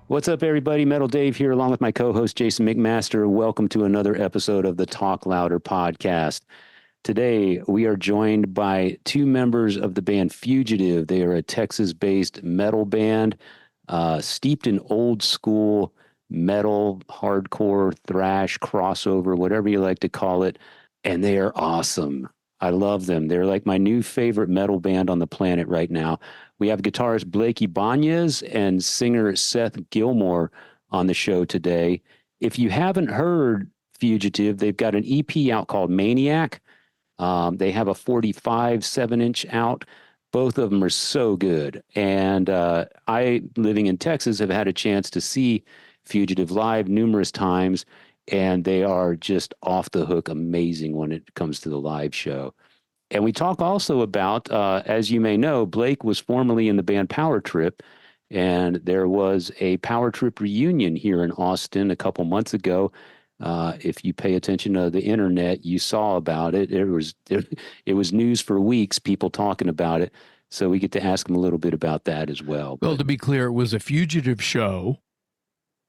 What's up, everybody? Metal Dave here, along with my co-host Jason McMaster. Welcome to another episode of the Talk Louder podcast. Today, we are joined by two members of the band Fugitive. They are a Texas-based metal band, steeped in old school metal, hardcore, thrash, crossover, whatever you like to call it, and they are awesome. I love them. They're like my new favorite metal band on the planet right now. We have guitarist Blake Ibanez and singer Seth Gilmore on the show today. If you haven't heard Fugitive, they've got an EP out called Maniac. They have a 45 7-inch out. Both of them are so good. And I, living in Texas, have had a chance to see Fugitive live numerous times, and they are just off the hook amazing when it comes to the live show. And we talk also about, as you may know, Blake was formerly in the band Power Trip, and there was a Power Trip reunion here in Austin a couple months ago. If you pay attention to the internet, you saw about it. It was news for weeks, people talking about it. So we get to ask him a little bit about that as well. Well, to be clear, it was a Fugitive show.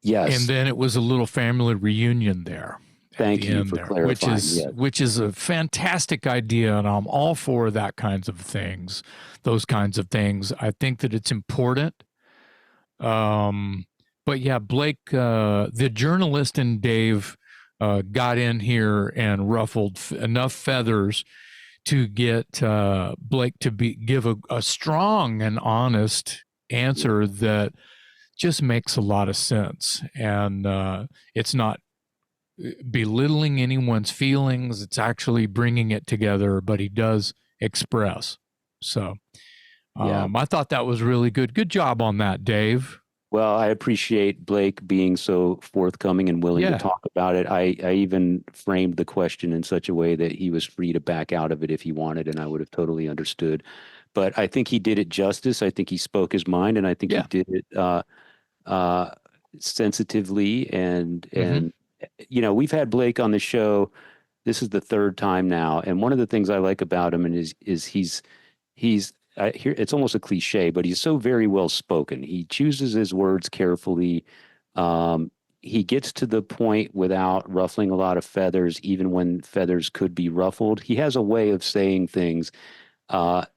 Yes. And then it was a little family reunion there. Thank you for clarifying. Which is a fantastic idea, and I'm all for that kinds of things, those kinds of things. I think that it's important. But yeah, Blake, the journalist and Dave got in here and ruffled enough feathers to get Blake to give a strong and honest answer that just makes a lot of sense. And it's not belittling anyone's feelings. It's actually bringing it together, but he does express. So I thought that was really good. Good job on that, Dave. Well, I appreciate Blake being so forthcoming and willing to talk about it. I even framed the question in such a way that he was free to back out of it if he wanted, and I would have totally understood. But I think he did it justice. I think he spoke his mind, and I think he did it sensitively. And you know, we've had Blake on the show. This is the third time now, and one of the things I like about him is he's here. It's almost a cliche, but he's so very well spoken. He chooses his words carefully. He gets to the point without ruffling a lot of feathers, even when feathers could be ruffled. He has a way of saying things that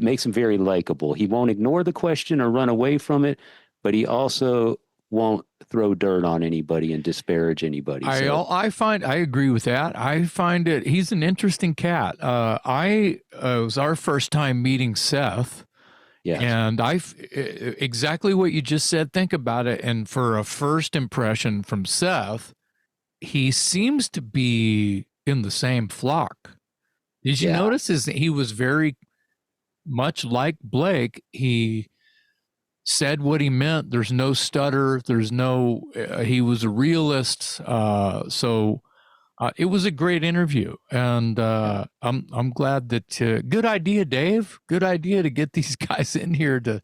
makes him very likable. He won't ignore the question or run away from it, but he also won't throw dirt on anybody and disparage anybody. I agree with that. I find he's an interesting cat. It was our first time meeting Seth. Yes. And exactly what you just said, think about it. And for a first impression from Seth, he seems to be in the same flock. Did you notice he was very much like Blake? He said what he meant. There's no stutter. There's no, he was a realist. So it was a great interview. And I'm glad that, good idea, Dave. Good idea to get these guys in here to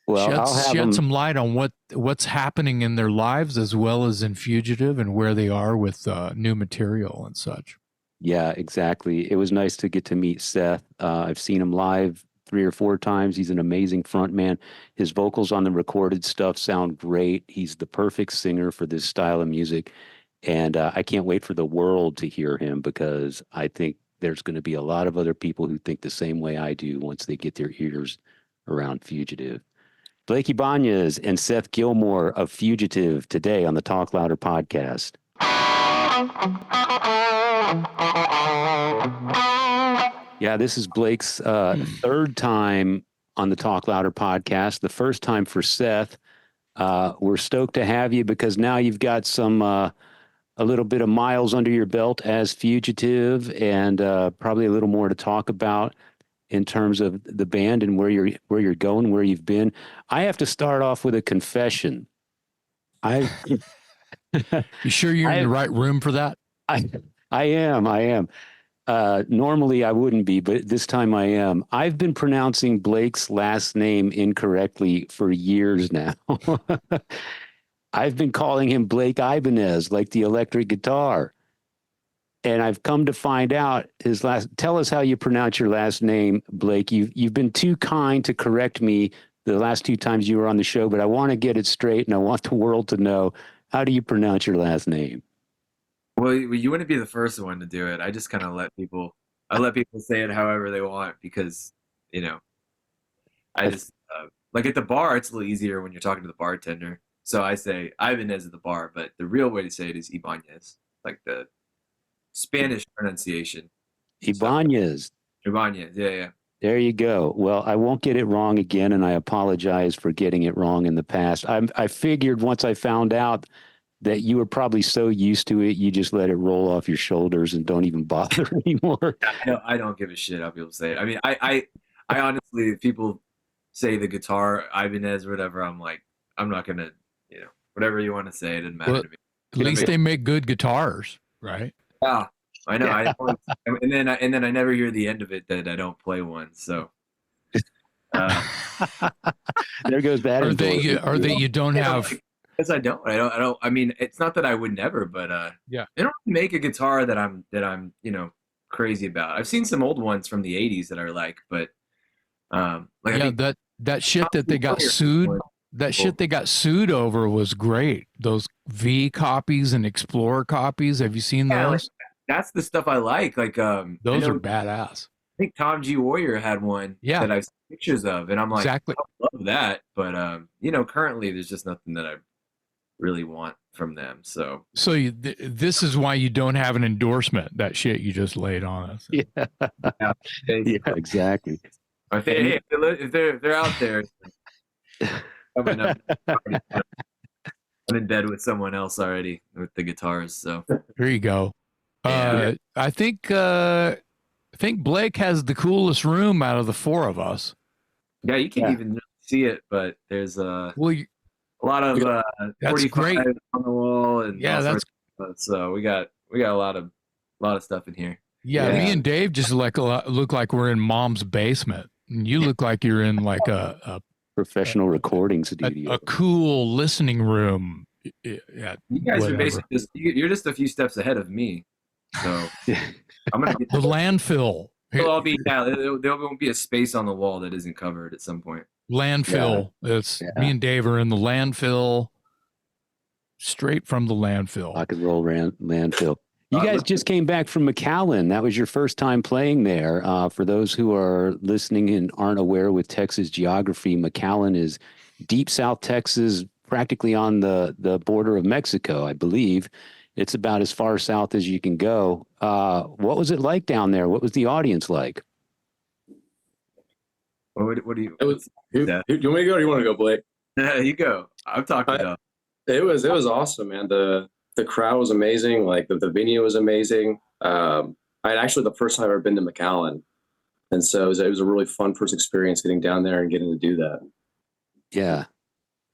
shed some light on what's happening in their lives as well as in Fugitive and where they are with new material and such. Yeah, exactly. It was nice to get to meet Seth. I've seen him live 3 or 4 times. He's an amazing front man. His vocals on the recorded stuff sound great. He's the perfect singer for this style of music. And I can't wait for the world to hear him, because I think there's going to be a lot of other people who think the same way I do once they get their ears around Fugitive. Blake Ibanez and Seth Gilmore of Fugitive today on the Talk Louder podcast. Yeah, this is Blake's third time on the Talk Louder podcast. The first time for Seth. We're stoked to have you because now you've got some a little bit of miles under your belt as Fugitive, and probably a little more to talk about in terms of the band and where you're going, where you've been. I have to start off with a confession. You sure you're in the right room for that? I am. Normally I wouldn't be, but this time I am. I've been pronouncing Blake's last name incorrectly for years now. I've been calling him Blake Ibanez, like the electric guitar. And I've come to find out tell us how you pronounce your last name, Blake. You've been too kind to correct me the last two times you were on the show, but I want to get it straight, and I want the world to know, how do you pronounce your last name? Well, you wouldn't be the first one to do it. I just kind of let people say it however they want because, I just like at the bar, it's a little easier when you're talking to the bartender. So I say Ibanez at the bar, but the real way to say it is Ibanez, like the Spanish pronunciation. Ibanez. So, Ibanez, yeah. There you go. Well, I won't get it wrong again, and I apologize for getting it wrong in the past. I figured once I found out that you were probably so used to it, you just let it roll off your shoulders and don't even bother anymore. I don't give a shit how people say it. I mean, I honestly, if people say the guitar Ibanez or whatever, I'm like, I'm not gonna, whatever you want to say, it doesn't matter to me. At least they make good guitars, right? Yeah, I know. Yeah. And then I never hear the end of it that I don't play one. So there goes that. Or that you don't have. Because I don't. I mean, it's not that I would never, but yeah, they don't make a guitar that I'm crazy about. I've seen some old ones from the '80s that I like, but that shit that they got sued. That shit they got sued over was great. Those V copies and Explorer copies. Have you seen those? That's the stuff I like. Like those are badass. I think Tom G. Warrior had one that I've seen pictures of, and I'm like, exactly. I love that. But currently there's just nothing that I really want from them. So this is why you don't have an endorsement. That shit you just laid on us. Yeah, exactly. Hey, if they're out there. I'm in bed with someone else already with the guitars. So here you go. I think Blake has the coolest room out of the four of us. Yeah, you can't even see it, but there's a lot of that's great on the wall, and that's so we got a lot of stuff in here. Yeah, me and Dave just look like we're in Mom's basement, and you look like you're in like a professional recording studio, a cool listening room. You guys are basically you're just a few steps ahead of me. So I'm gonna get the landfill. It'll all be there won't be a space on the wall that isn't covered at some point. Landfill. It's me and Dave are in the landfill, straight from the landfill. Rock and roll landfill. You guys just came back from McAllen. That was your first time playing there. For those who are listening and aren't aware with Texas geography, McAllen is deep South Texas, practically on the border of Mexico, I believe. It's about as far south as you can go. What was it like down there? What was the audience like? What do you? Do you want me to go or you want to go, Blake? You go. I'm talking about. It was awesome, man. The crowd was amazing. Like the venue was amazing. I actually the first time I've ever been to McAllen, and so it was a really fun first experience getting down there and getting to do that. Yeah.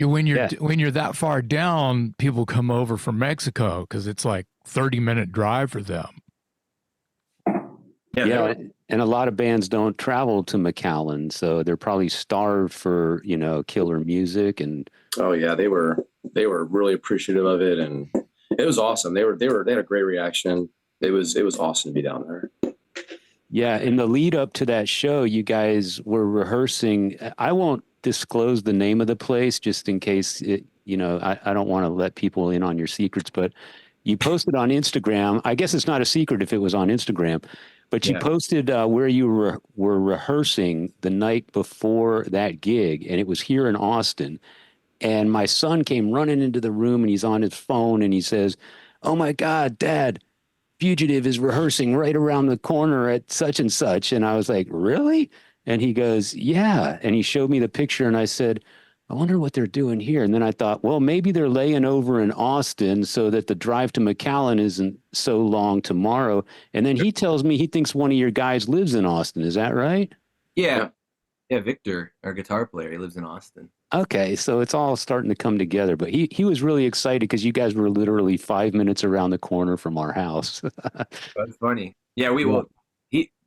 When you're that far down, people come over from Mexico because it's like 30-minute drive for them. Yeah, and a lot of bands don't travel to McAllen, so they're probably starved for killer music. And oh yeah, they were really appreciative of it, and it was awesome. They had a great reaction. It was awesome to be down there. Yeah, in the lead up to that show, you guys were rehearsing. I won't disclose the name of the place just in case I don't want to let people in on your secrets, but you posted on Instagram. I guess it's not a secret if it was on Instagram, but you posted where you were rehearsing the night before that gig, and it was here in Austin. And my son came running into the room, and he's on his phone, and he says, "Oh my God, Dad, Fugitive is rehearsing right around the corner at such and such." And I was like, "Really?" And he goes, "Yeah." And he showed me the picture, and I said, "I wonder what they're doing here." And then I thought, well, maybe they're laying over in Austin so that the drive to McAllen isn't so long tomorrow. And then he tells me he thinks one of your guys lives in Austin. Is that right? Yeah. Yeah, Victor, our guitar player, he lives in Austin. Okay, so it's all starting to come together. But he was really excited because you guys were literally 5 minutes around the corner from our house. That's funny. Yeah,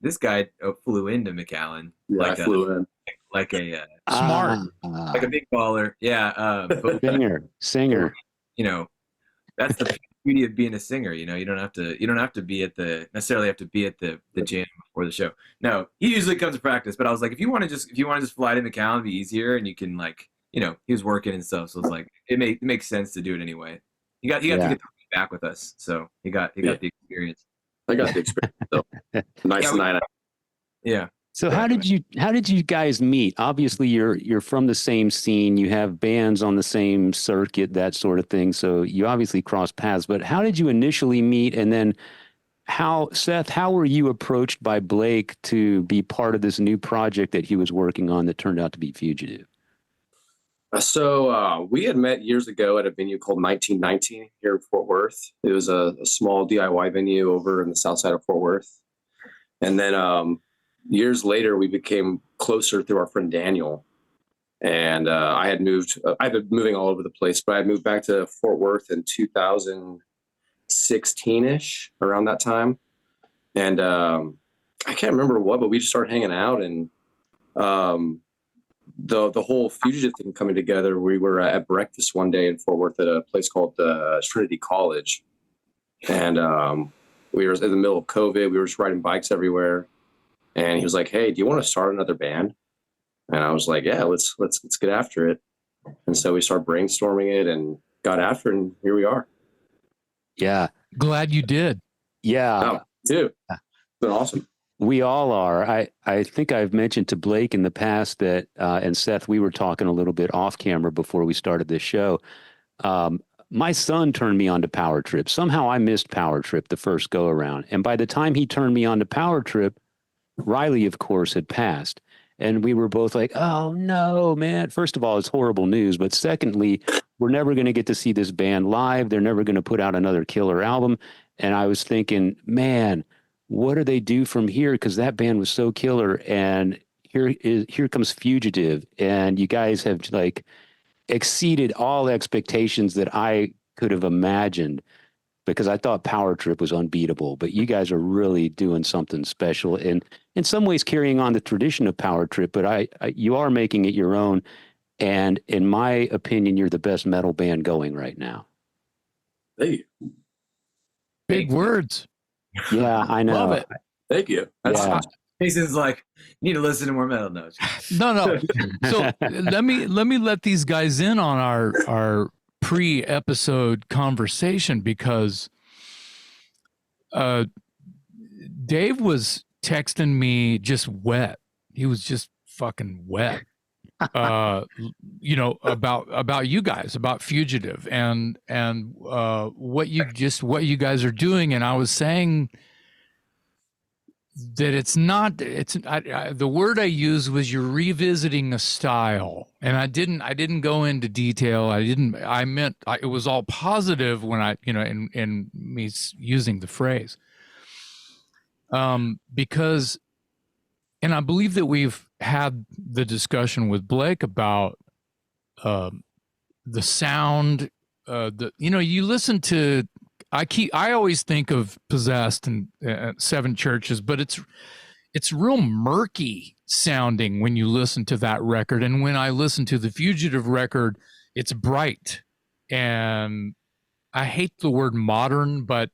this guy flew into McAllen. Yeah, I flew in. Like a smart, like a big baller. Yeah. Singer. That's the beauty of being a singer. You don't have to necessarily have to be at the jam before the show. No, he usually comes to practice, but I was like, if you want to just fly to McAllen, it'd be easier, and you can he was working and stuff, so it's like it makes sense to do it anyway. He got to get the back with us, so he got the experience. I got the experience. So nice night out. Yeah. So how did you guys meet? Obviously, you're from the same scene. You have bands on the same circuit, that sort of thing. So you obviously crossed paths. But how did you initially meet? And then Seth, how were you approached by Blake to be part of this new project that he was working on that turned out to be Fugitive? So we had met years ago at a venue called 1919 here in Fort Worth. It was a small DIY venue over in the south side of Fort Worth. And then years later, we became closer through our friend Daniel. And I've been moving all over the place, but I moved back to Fort Worth in 2016-ish, around that time. And I can't remember what, but we just started hanging out, and the whole Fugitive thing coming together. We were at breakfast one day in Fort Worth at a place called Trinity College. And we were in the middle of COVID. We were just riding bikes everywhere. And he was like, "Hey, do you want to start another band?" And I was like, "Yeah, let's get after it." And so we started brainstorming it and got after it, and here we are. Yeah. Glad you did. Yeah. Oh, dude, it's been awesome. We all are. I think I've mentioned to Blake in the past that, and Seth, we were talking a little bit off camera before we started this show. My son turned me on to Power Trip. Somehow I missed Power Trip the first go around. And by the time he turned me on to Power Trip, Riley, of course, had passed. And we were both like, "Oh, no, man." First of all, it's horrible news. But secondly, we're never going to get to see this band live. They're never going to put out another killer album. And I was thinking, man, what do they do from here? Because that band was so killer. And here comes Fugitive. And you guys have like exceeded all expectations that I could have imagined, because I thought Power Trip was unbeatable, but you guys are really doing something special, and in some ways carrying on the tradition of Power Trip, but you are making it your own. And in my opinion, you're the best metal band going right now. Hey, Big words. Yeah, I know. Love it. thank you. That's Yeah. awesome. Jason's like, "You need to listen to more metal notes." No. So let me let these guys in on our pre-episode conversation, because Dave was texting me just wet. He was just fucking wet. About you guys, about Fugitive, and what you guys are doing. And I was saying that the word I used was you're revisiting a style, and I didn't go into detail. I meant it was all positive when I, in me using the phrase, because, and I believe that we've had the discussion with Blake about the sound, you listen to, I always think of Possessed and Seven Churches, but it's real murky sounding when you listen to that record. And when I listen to the Fugitive record, it's bright. And I hate the word modern, but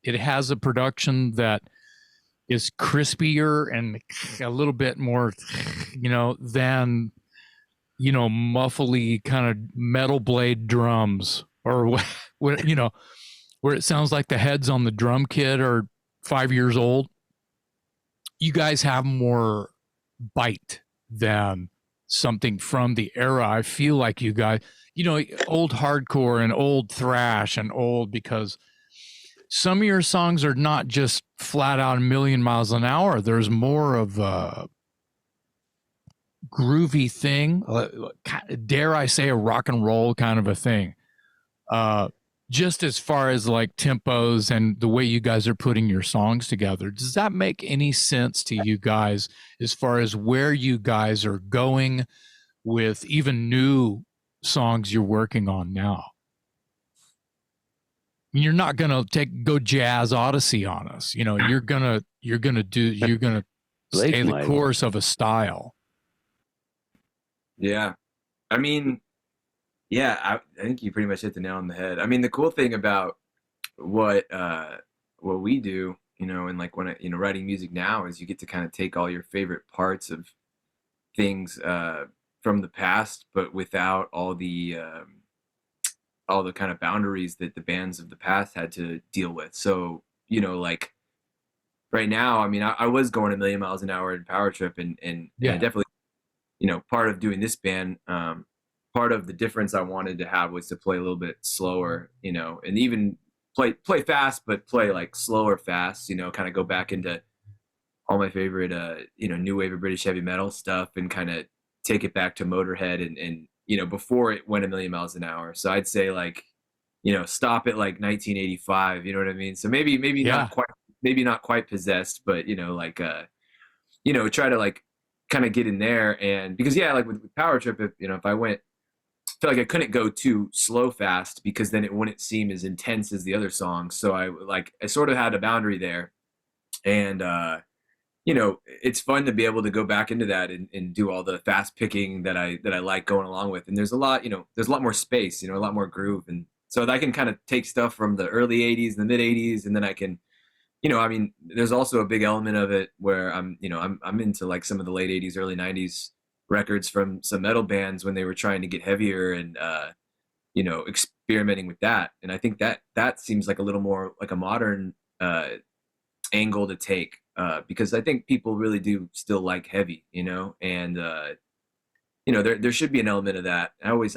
it has a production that is crispier and a little bit more, than, muffly kind of metal blade drums, or what, where it sounds like the heads on the drum kit are 5 years old. You guys have more bite than something from the era. I feel like you guys, old hardcore and old thrash and old, because some of your songs are not just flat out a million miles an hour. There's more of a groovy thing, dare I say a rock and roll kind of a thing. Just as far as like tempos and the way you guys are putting your songs together, does that make any sense to you guys as far as where you guys are going with even new songs you're working on now? You're not gonna go Jazz Odyssey on us, you're gonna stay the course of a style. Yeah, I mean, yeah, I think you pretty much hit the nail on the head. I mean, the cool thing about what we do, you know, and like when writing music now is you get to kind of take all your favorite parts of things from the past, but without all the kind of boundaries that the bands of the past had to deal with. So, you know, like right now, I mean, I was going a million miles an hour in Power Trip, and I definitely, you know, part of doing this band, part of the difference I wanted to have was to play a little bit slower, you know, and even play fast, but play like slower fast, you know, kind of go back into all my favorite, you know, new wave of British heavy metal stuff and kind of take it back to Motorhead and, you know, before it went a million miles an hour. So I'd say like, you know, stop at like 1985, you know what I mean? So maybe not quite Possessed, but, you know, like, you know, try to like kind of get in there. And because, yeah, like with Power Trip, if, you know, if I went, I feel like I couldn't go too slow fast because then it wouldn't seem as intense as the other songs. So I sort of had a boundary there. And, you know, it's fun to be able to go back into that and do all the fast picking that I like going along with. And there's a lot, you know, there's a lot more space, you know, a lot more groove. And so I can kind of take stuff from the early 80s and the mid 80s, and then I can, you know, I mean, there's also a big element of it where I'm into like some of the late 80s, early 90s records from some metal bands when they were trying to get heavier and, you know, experimenting with that. And I think that seems like a little more like a modern angle to take, because I think people really do still like heavy, you know, and, you know, there should be an element of that. I always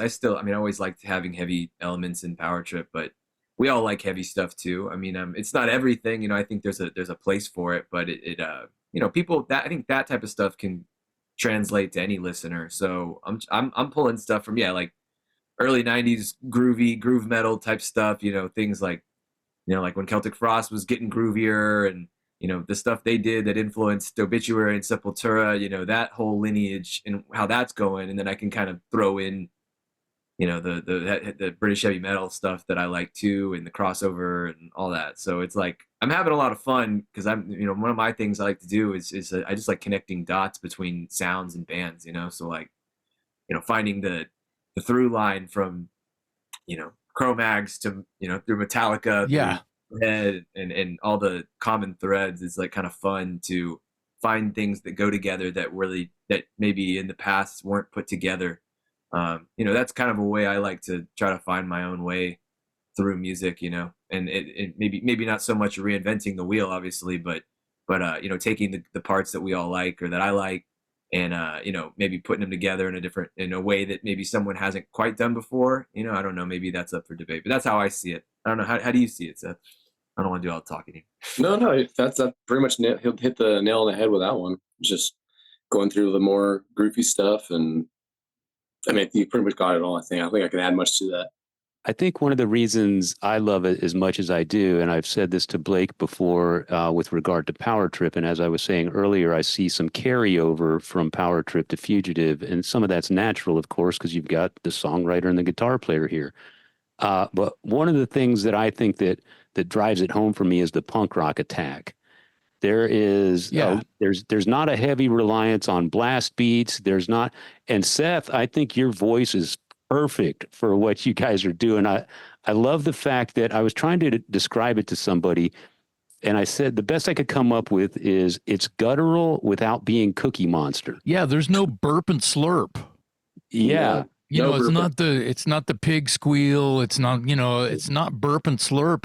liked having heavy elements in Power Trip, but we all like heavy stuff too. I mean, it's not everything, you know, I think there's a place for it, but it you know, people I think that type of stuff can translate to any listener. So I'm pulling stuff from, yeah, like early 90s groovy groove metal type stuff, you know, things like, you know, like when Celtic Frost was getting groovier and, you know, the stuff they did that influenced Obituary and Sepultura, you know, that whole lineage and how that's going. And then I can kind of throw in, you know, the British heavy metal stuff that I like too, and the crossover and all that. So it's like, I'm having a lot of fun because you know, one of my things I like to do is I just like connecting dots between sounds and bands, you know? So like, you know, finding the through line from, you know, Cro-Mags to, you know, through Metallica, Head and all the common threads. It's like kind of fun to find things that go together that maybe in the past weren't put together. You know, that's kind of a way I like to try to find my own way through music, you know, and it maybe not so much reinventing the wheel, obviously, but you know, taking the parts that we all like or that I like and, you know, maybe putting them together in a way that maybe someone hasn't quite done before. You know, I don't know, maybe that's up for debate, but that's how I see it. I don't know. How do you see it, Seth? I don't want to do all the talking here. No, that's pretty much he'll hit the nail on the head with that one. Just going through the more groovy stuff, and I mean, you pretty much got it all. I think I can add much to that. I think one of the reasons I love it as much as I do, and I've said this to Blake before with regard to Power Trip, and as I was saying earlier, I see some carryover from Power Trip to Fugitive, and some of that's natural, of course, because you've got the songwriter and the guitar player here. But one of the things that I think that drives it home for me is the punk rock attack. There is, there's not a heavy reliance on blast beats. There's not, and Seth, I think your voice is perfect for what you guys are doing. I love the fact that I was trying to describe it to somebody, and I said the best I could come up with is it's guttural without being Cookie Monster. Yeah, there's no burp and slurp. Yeah. You know, it's not the pig squeal. It's not, you know, it's not burp and slurp.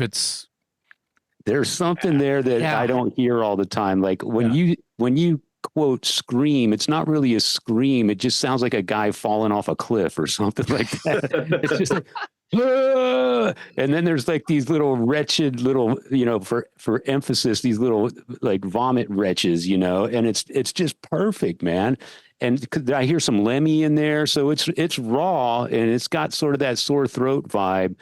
There's something there that I don't hear all the time. Like when you quote scream, it's not really a scream. It just sounds like a guy falling off a cliff or something like that. It's just like, ah! And then there's like these little wretched little, you know, for emphasis, these little like vomit wretches, you know, and it's just perfect, man. And I hear some Lemmy in there, so it's raw and it's got sort of that sore throat vibe,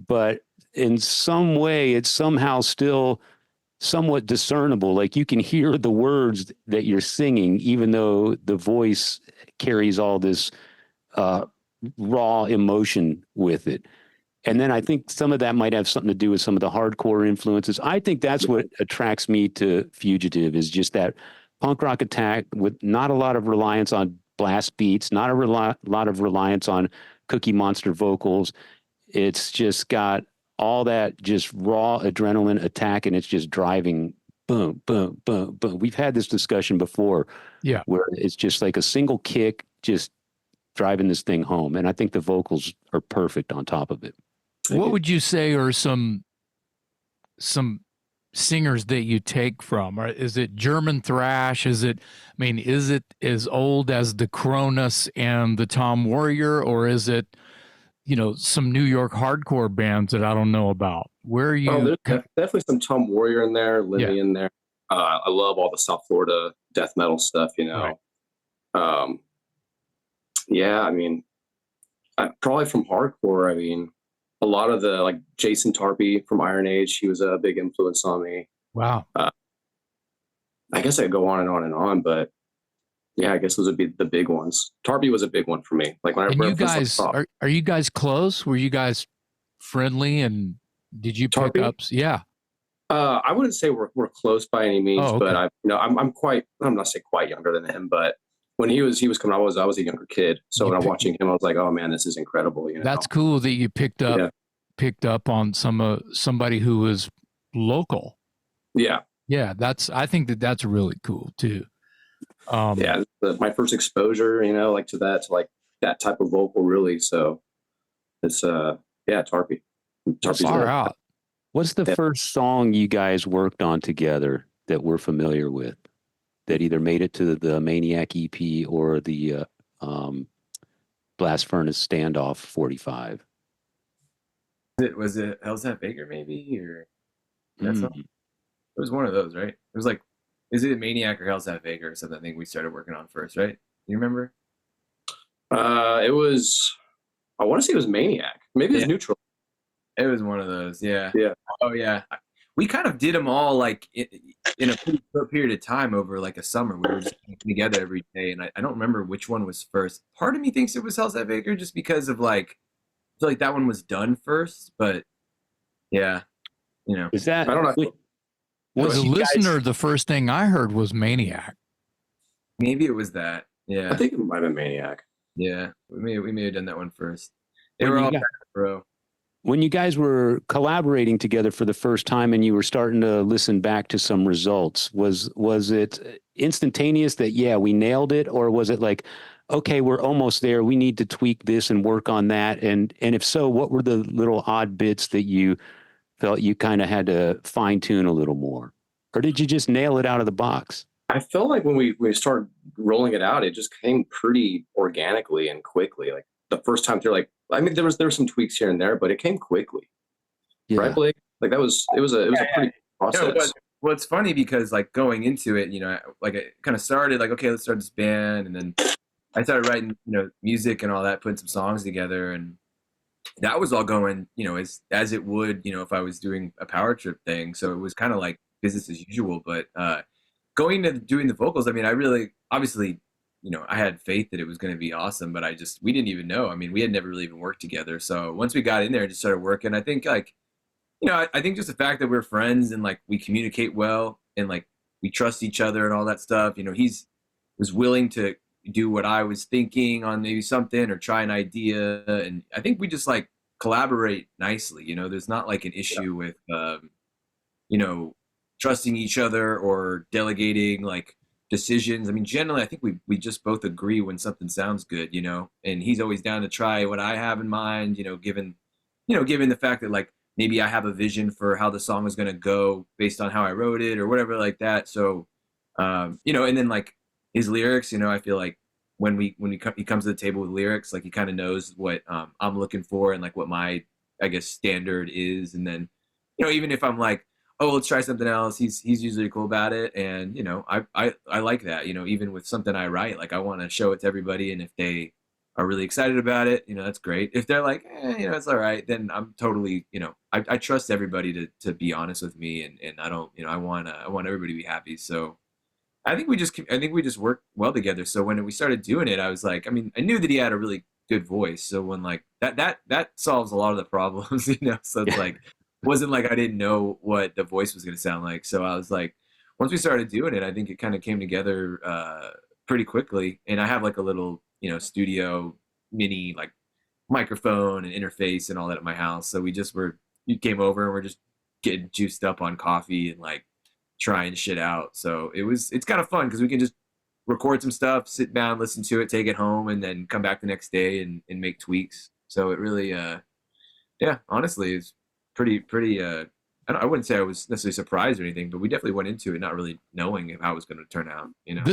but in some way it's somehow still somewhat discernible. Like you can hear the words that you're singing, even though the voice carries all this raw emotion with it. And then I think some of that might have something to do with some of the hardcore influences. I think that's what attracts me to Fugitive, is just that punk rock attack with not a lot of reliance on blast beats, not a lot of reliance on Cookie Monster vocals. It's just got all that just raw adrenaline attack, and it's just driving boom, boom, boom, boom. We've had this discussion before. Yeah. Where it's just like a single kick just driving this thing home. And I think the vocals are perfect on top of it. What would you say are some singers that you take from? Or is it German thrash? Is it as old as the Cronus and the Tom Warrior, or is it, some New York hardcore bands that I don't know about? Where are you? Oh, there's definitely some Tom Warrior in there, Lemmy in there. I love all the South Florida death metal stuff, Right. Yeah, I mean, probably from hardcore, I mean, a lot of the, like Jason Tarpey from Iron Age, he was a big influence on me. Wow. I guess I could go on and on and on, but yeah, I guess those would be the big ones. Tarpey was a big one for me. Like when And I you guys, are you guys close? Were you guys friendly, and did you pick Tarpey? up? Yeah. I wouldn't say we're close by any means, Oh, okay. but I'm not say quite younger than him, but when he was coming, I was a younger kid. So when I'm watching him, I was like, oh man, this is incredible. That's cool that you picked up on somebody who was local. Yeah. Yeah, I think that's really cool too. My first exposure, like to that type of vocal, really. So it's Tarpey. Tarpey's far out. What's the first song you guys worked on together that we're familiar with, that either made it to the Maniac EP or the Blast Furnace Standoff 45? Was it Hell's Hat Baker maybe, or that song? It was one of those, right? It was like, is it Maniac or Hell's Hat Baker or something? I think we started working on first, right? You remember? It was, I want to say it was Maniac. Maybe it was Neutral. It was one of those, yeah. Yeah. Oh yeah. We kind of did them all like in a pretty short period of time over like a summer. We were just together every day, and I don't remember which one was first. Part of me thinks it was Hell's Hat Baker just because of I feel like that one was done first, but yeah, Is that, I don't know. Was a listener, the first thing I heard was Maniac. Maybe it was that. Yeah. I think it might have been Maniac. Yeah. We may have done that one first. They were all bro. When you guys were collaborating together for the first time and you were starting to listen back to some results, was it instantaneous that, yeah, we nailed it? Or was it like, okay, we're almost there, we need to tweak this and work on that? And if so, what were the little odd bits that you felt you kind of had to fine tune a little more? Or did you just nail it out of the box? I felt like when we started rolling it out, it just came pretty organically and quickly. Like the first time through, there were some tweaks here and there, but it came quickly. Yeah. Right, Blake? Like it was a pretty process. Well, it's funny because going into it, it kind of started okay, let's start this band, and then I started writing, music and all that, putting some songs together, and that was all going, as it would, if I was doing a power trip thing. So it was kind of like business as usual. But going to doing the vocals, I really, obviously, I had faith that it was going to be awesome, but we didn't even know. We had never really even worked together. So once we got in there and just started working, I think I think just the fact that we're friends and we communicate well and we trust each other and all that stuff, he was willing to do what I was thinking on maybe something or try an idea. And I think we just collaborate nicely. There's not an issue with, trusting each other or delegating decisions. Generally, I think we just both agree when something sounds good, and he's always down to try what I have in mind, given the fact that maybe I have a vision for how the song is going to go based on how I wrote it or whatever like that. So, and then his lyrics, I feel like when he comes to the table with lyrics, he kind of knows what I'm looking for and what my, I guess, standard is. And then, even if I'm oh, let's try something else, he's usually cool about it. And, I like that, even with something I write, I want to show it to everybody. And if they are really excited about it, that's great. If they're it's all right, then I'm totally, I trust everybody to be honest with me. And I don't, I want everybody to be happy. So I think we just work well together. So when we started doing it, I was I knew that he had a really good voice. So when that solves a lot of the problems, so it's wasn't I didn't know what the voice was going to sound like. So I was once we started doing it, I think it kind of came together pretty quickly. And I have a little, studio mini microphone and interface and all that at my house. So we just were you came over and we're just getting juiced up on coffee and like trying shit out. So it's kind of fun because we can just record some stuff, sit down, listen to it, take it home, and then come back the next day and make tweaks. So it really, yeah, honestly, it's pretty. I wouldn't say I was necessarily surprised or anything, but we definitely went into it not really knowing how it was going to turn out. You know,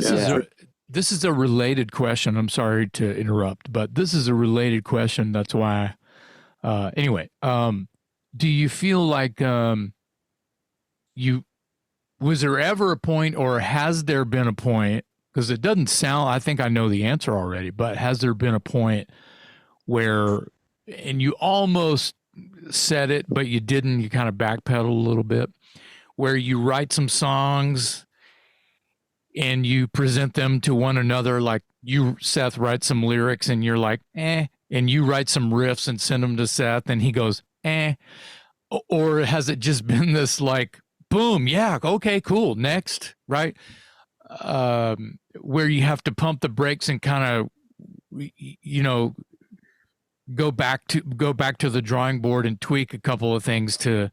This is a related question. I'm sorry to interrupt, but this is a related question. That's why. Anyway, do you feel like was there ever a point, or has there been a point? Because it doesn't sound. I think I know the answer already, but has there been a point where, and you almost said it, but you didn't? You kind of backpedal a little bit, where you write some songs and you present them to one another, like you, Seth, write some lyrics and you're like, and you write some riffs and send them to Seth and he goes, or has it just been this like, boom, yeah, okay, cool, next, right? Where you have to pump the brakes and kind of, you know, go back to the drawing board and tweak a couple of things to,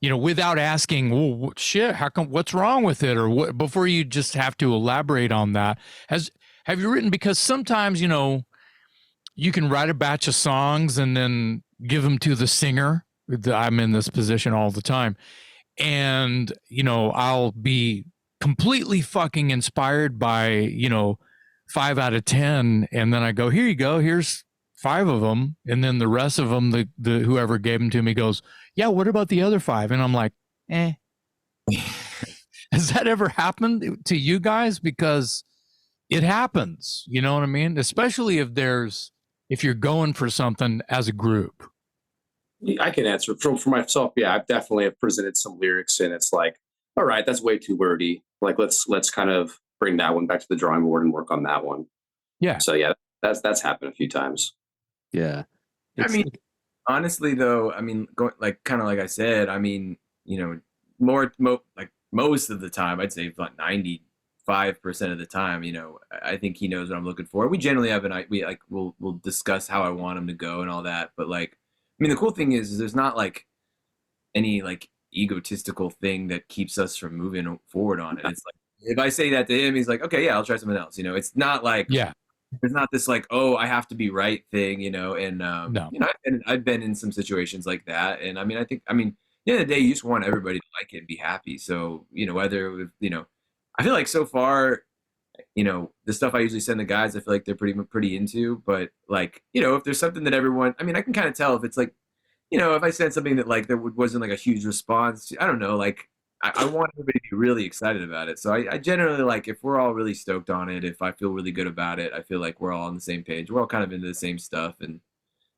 you know, without asking, well, shit, how come, what's wrong with it? Or what, before you just have to elaborate on that. Have you written, because sometimes, you know, you can write a batch of songs and then give them to the singer. I'm in this position all the time. And, you know, I'll be completely fucking inspired by, you know, 5 out of 10. And then I go, here you go, here's 5 of them. And then the rest of them, the whoever gave them to me goes, yeah, what about the other 5? And I'm like, Has that ever happened to you guys? Because it happens, you know what I mean? Especially if you're going for something as a group. I can answer for myself. Yeah, I've definitely have presented some lyrics and it's like, all right, that's way too wordy. Like let's kind of bring that one back to the drawing board and work on that one. Yeah. So yeah, that's happened a few times. Yeah. I mean, honestly though, I mean, kind of like I said, I mean, you know, like most of the time, I'd say like 95% of the time, you know, I think he knows what I'm looking for. We generally have we'll discuss how I want him to go and all that. But like, I mean, the cool thing is there's not like any like egotistical thing that keeps us from moving forward on it. It's like, if I say that to him, he's like, okay, yeah, I'll try something else. You know, it's not like, yeah, there's not this like, oh, I have to be right thing, you know. And no. you know, I've been in some situations like that. And I mean, at the end of the day, you just want everybody to like it and be happy. So, you know, whether, you know, I feel like so far, you know, the stuff I usually send the guys, I feel like they're pretty into. But like, you know, if there's something that everyone, I mean, I can kind of tell if it's like, you know, if I sent something that like there wasn't like a huge response, I don't know, like I want everybody to be really excited about it. So I generally like, if we're all really stoked on it, if I feel really good about it, I feel like we're all on the same page. We're all kind of into the same stuff. And,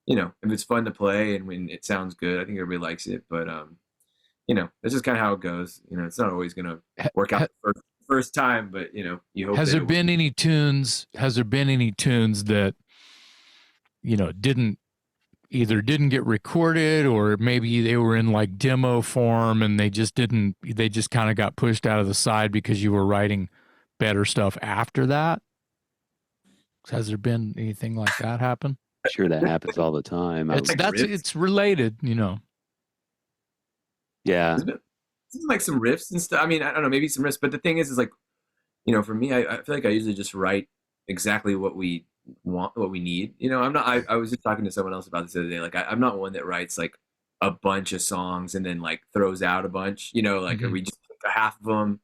you know, if it's fun to play and when it sounds good, I think everybody likes it. But, you know, that's just kind of how it goes. You know, it's not always going to work out the first time, but, you know, you hope. Has there been any tunes that, you know, either didn't get recorded, or maybe they were in like demo form and they just kind of got pushed out of the side because you were writing better stuff after that? Has there been anything like that happen? I'm sure that happens all the time. It's related, you know. Yeah. There's like some riffs and stuff. I mean, I don't know, maybe some riffs, but the thing is like, you know, for me, I feel like I usually just write exactly what we want, what we need. You know, I was just talking to someone else about this the other day. Like I'm not one that writes like a bunch of songs and then like throws out a bunch, you know, like, or we just pick half of them.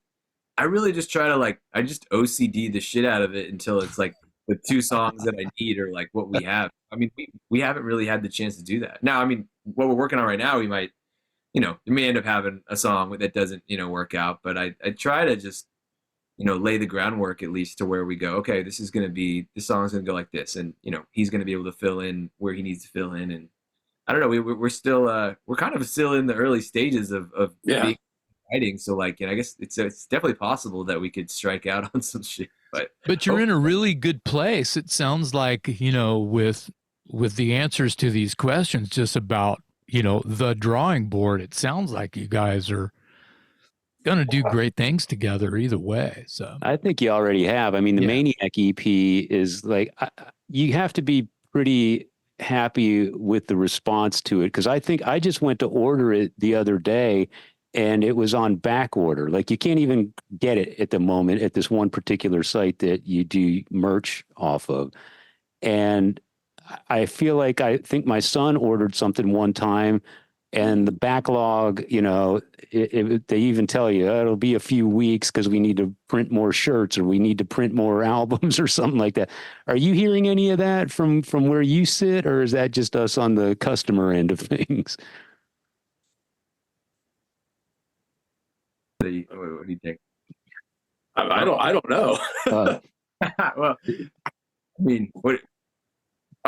I really just try to like, I just OCD the shit out of it until it's like the 2 songs that I need are like what we have. I mean, we haven't really had the chance to do that. Now, I mean, what we're working on right now, we might, you know, we may end up having a song that doesn't, you know, work out, but I try to just, you know, lay the groundwork at least to where we go, okay, this song's going to go like this. And, you know, he's going to be able to fill in where he needs to fill in. And I don't know, we're still, we're kind of still in the early stages of being writing. So like, and I guess it's definitely possible that we could strike out on some shit, but you're in a really good place. It sounds like, you know, with the answers to these questions, just about, you know, the drawing board, it sounds like you guys are going to do great things together either way. So I think you already have. I mean, the Maniac EP is like, you have to be pretty happy with the response to it, because I think I just went to order it the other day and it was on back order. Like you can't even get it at the moment at this one particular site that you do merch off of. And I feel like I think my son ordered something one time and the backlog, they even tell you it'll be a few weeks because we need to print more shirts or we need to print more albums or something like that. Are you hearing any of that from where you sit, or is that just us on the customer end of things? What do you think? I don't know. Well, I mean, what?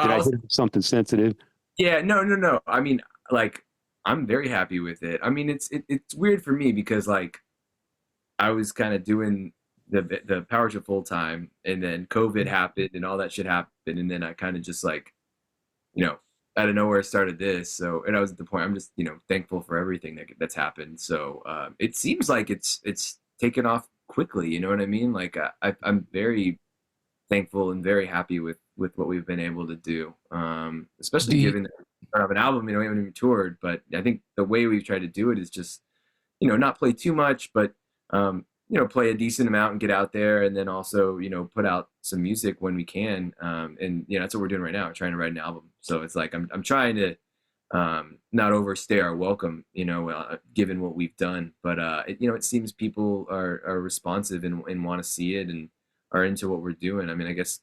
Did I hit something sensitive? Yeah, no. I mean, like, I'm very happy with it. I mean, it's weird for me because like I was kind of doing the power trip full time, and then COVID happened and all that shit happened, and then I kind of just like, out of nowhere started this. So, and I was at the point I'm just thankful for everything that's happened. So it seems like it's taken off quickly. You know what I mean? Like I'm very thankful and very happy with what we've been able to do, especially given that we don't have an album, we haven't even toured, but I think the way we've tried to do it is just, not play too much, but, play a decent amount and get out there, and then also, put out some music when we can, and, that's what we're doing right now. We're trying to write an album. So it's like, I'm trying to not overstay our welcome, given what we've done, but, it seems people are responsive and want to see it and are into what we're doing. I mean, I guess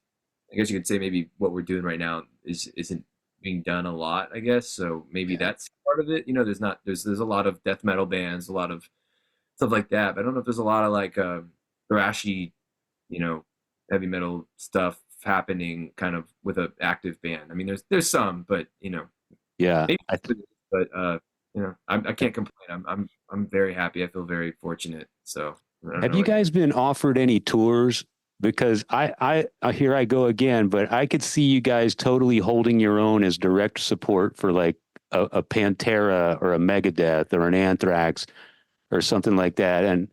you could say maybe what we're doing right now isn't being done a lot, I guess. So maybe that's part of it. There's a lot of death metal bands, a lot of stuff like that. But I don't know if there's a lot of like thrashy, heavy metal stuff happening kind of with an active band. I mean, there's some, but yeah. maybe, but I can't complain. I'm very happy. I feel very fortunate. So have you guys been offered any tours? Because I here I go again, but I could see you guys totally holding your own as direct support for like a Pantera or a Megadeth or an Anthrax or something like that. And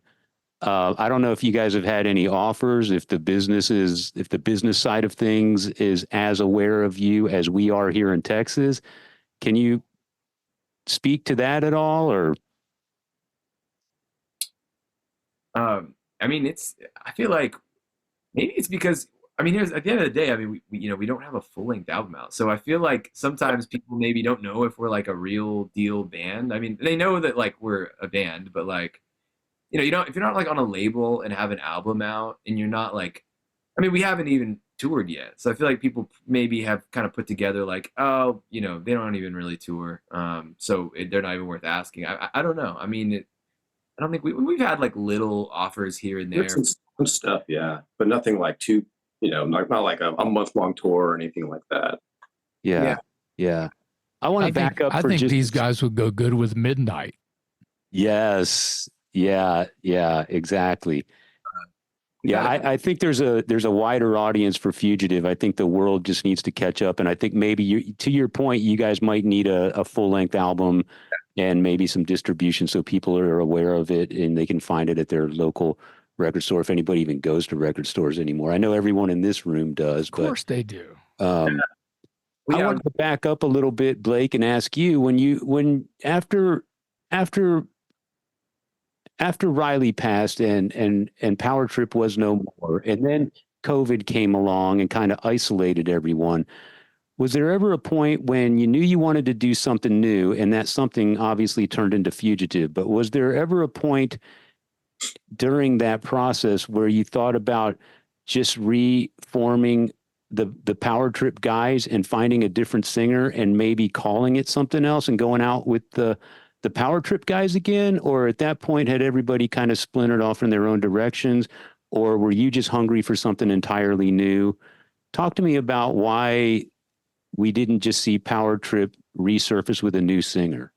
I don't know if you guys have had any offers, if the business side of things is as aware of you as we are here in Texas. Can you speak to that at all, or? I mean, I feel like maybe it's because, I mean, at the end of the day, I mean, we don't have a full length album out. So I feel like sometimes people maybe don't know if we're like a real deal band. I mean, they know that like we're a band, but like, if you're not like on a label and have an album out and you're not like, I mean, we haven't even toured yet. So I feel like people maybe have kind of put together like, oh, they don't even really tour. So they're not even worth asking. I don't know. I mean, I don't think we've had like little offers here and there. Some stuff, yeah, but nothing like too, not like a month-long tour or anything like that. Yeah. I want to back up. I think these guys would go good with Midnight. Yes. Yeah. Exactly. Yeah, I think there's a wider audience for Fugitive. I think the world just needs to catch up, and I think maybe to your point, you guys might need a full-length album and maybe some distribution so people are aware of it and they can find it at their local record store, if anybody even goes to record stores anymore. I know everyone in this room does. Of course they do. I wanted to back up a little bit, Blake, and ask you, after Riley passed and Power Trip was no more, and then COVID came along and kind of isolated everyone, was there ever a point when you knew you wanted to do something new, and that something obviously turned into Fugitive, but was there ever a point during that process where you thought about just reforming the Power Trip guys and finding a different singer and maybe calling it something else and going out with the Power Trip guys again? Or at that point, had everybody kind of splintered off in their own directions? Or were you just hungry for something entirely new? Talk to me about why we didn't just see Power Trip resurface with a new singer.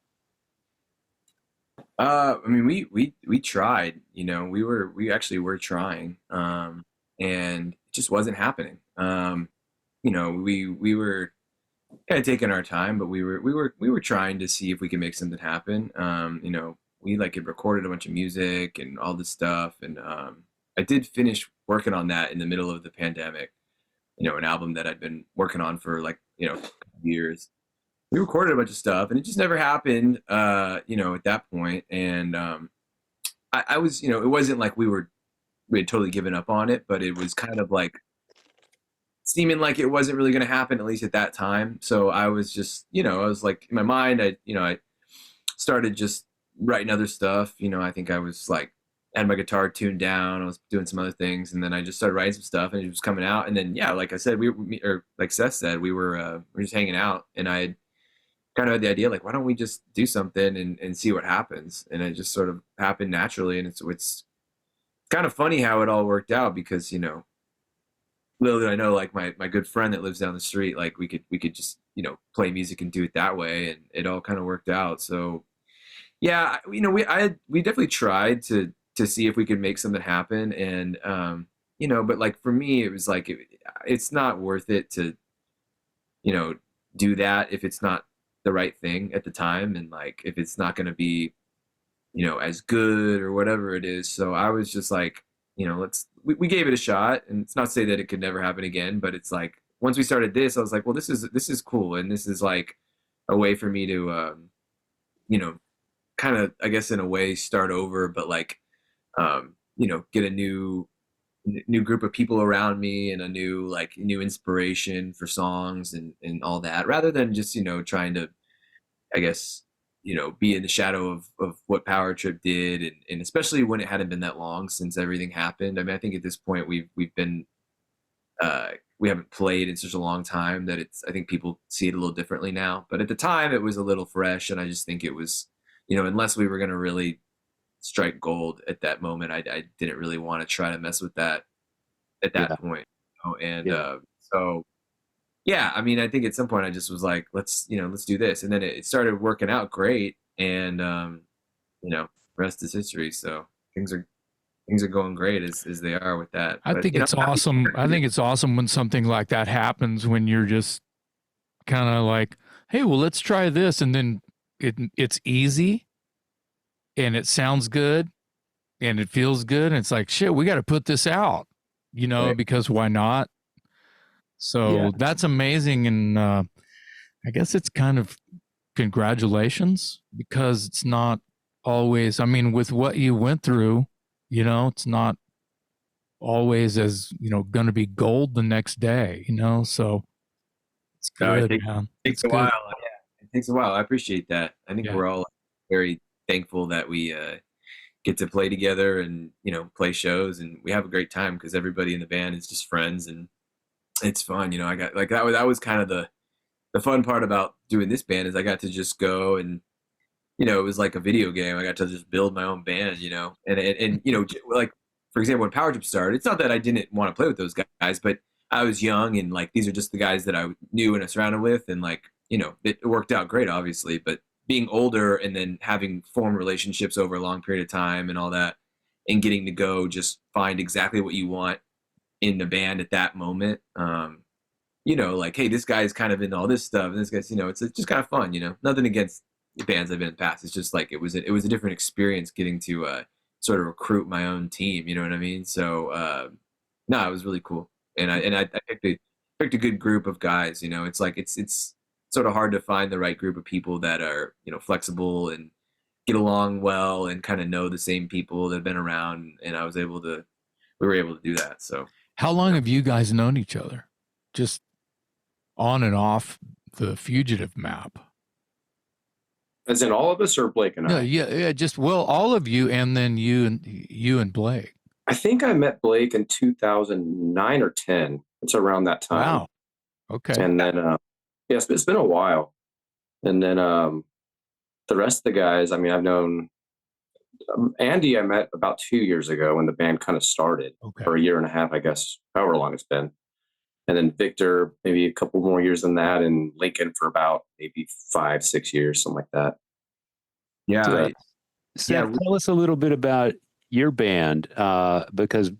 I mean, we tried, we actually were trying, and it just wasn't happening. We were kind of taking our time, but we were trying to see if we could make something happen. We like had recorded a bunch of music and all this stuff, and I did finish working on that in the middle of the pandemic. An album that I'd been working on for like a years. We recorded a bunch of stuff, and it just never happened, you know, at that point. And I was, you know, it wasn't like we had totally given up on it, but it was kind of like seeming like it wasn't really going to happen, at least at that time. So I was just, you know, I was like in my mind, I started just writing other stuff. You know, I think I was like, had my guitar tuned down. I was doing some other things, and then I just started writing some stuff, and it was coming out. And then, yeah, like I said, or like Seth said, we were just hanging out, and I kind of had the idea, like, why don't we just do something and see what happens? And it just sort of happened naturally. And it's kind of funny how it all worked out, because, you know, little did I know, like my good friend that lives down the street, like we could just, you know, play music and do it that way, and it all kind of worked out. So yeah, you know, we definitely tried to see if we could make something happen, and you know, but like for me, it was like it's not worth it to, you know, do that if it's not the right thing at the time, and like if it's not going to be, you know, as good or whatever it is. So I was just like, you know, we gave it a shot, and it's not to say that it could never happen again, but it's like once we started this, I was like, well, this is cool, and this is like a way for me to you know, kind of, I guess in a way, start over, but like you know, get a new group of people around me, and a new inspiration for songs and all that, rather than just, you know, trying to, I guess, you know, be in the shadow of what Power Trip did, and especially when it hadn't been that long since everything happened. I mean, I think at this point we've been we haven't played in such a long time that I think people see it a little differently now. But at the time it was a little fresh, and I just think it was, you know, unless we were going to really strike gold at that moment, I didn't really want to try to mess with that at that point. You know? And so yeah, I mean, I think at some point I just was like, let's do this. And then it started working out great. And, you know, rest is history. So things are going great as they are with that. I think it's awesome. I think it's awesome when something like that happens, when you're just kind of like, hey, well, let's try this. And then it's easy, and it sounds good, and it feels good. And it's like, shit, we got to put this out, you know, Right. because why not? So that's amazing. And I guess it's kind of congratulations, because it's not always, I mean, with what you went through, you know, it's not always as, you know, going to be gold the next day, you know, so it's good, man. It takes a while. Yeah, it takes a while. I appreciate that. I think we're all very thankful that we get to play together and, you know, play shows, and we have a great time because everybody in the band is just friends, and it's fun. You know, I got like that was kind of the fun part about doing this band, is I got to just go, and, you know, it was like a video game. I got to just build my own band, you know, and you know, like for example, when Power Trip started, it's not that I didn't want to play with those guys, but I was young, and like these are just the guys that I knew and I surrounded with, and like, you know, it worked out great, obviously, but being older and then having formed relationships over a long period of time and all that, and getting to go just find exactly what you want in the band at that moment. You know, like, hey, this guy's kind of into all this stuff, and this guy's, you know, it's just kind of fun, you know, nothing against the bands I've been in the past. It's just like, it was a different experience getting to sort of recruit my own team, you know what I mean? So no, it was really cool. And I picked a good group of guys, you know. It's like, it's sort of hard to find the right group of people that are, you know, flexible and get along well and kind of know the same people that have been around, and we were able to do that. So how long have you guys known each other? Just on and off the Fugitive map? As in all of us, or Blake and I? Yeah, just, well, all of you, and then you and Blake. I think I met Blake in 2009 or 10. It's around that time. Wow. Okay. And then, it's been a while. And then the rest of the guys, I mean, I've known Andy, I met about 2 years ago when the band kind of started, or a year and a half, I guess, however long it's been. And then Victor, maybe a couple more years than that, and Lincoln for about maybe 5-6 years, something like that. yeah. Seth, tell us a little bit about your band, because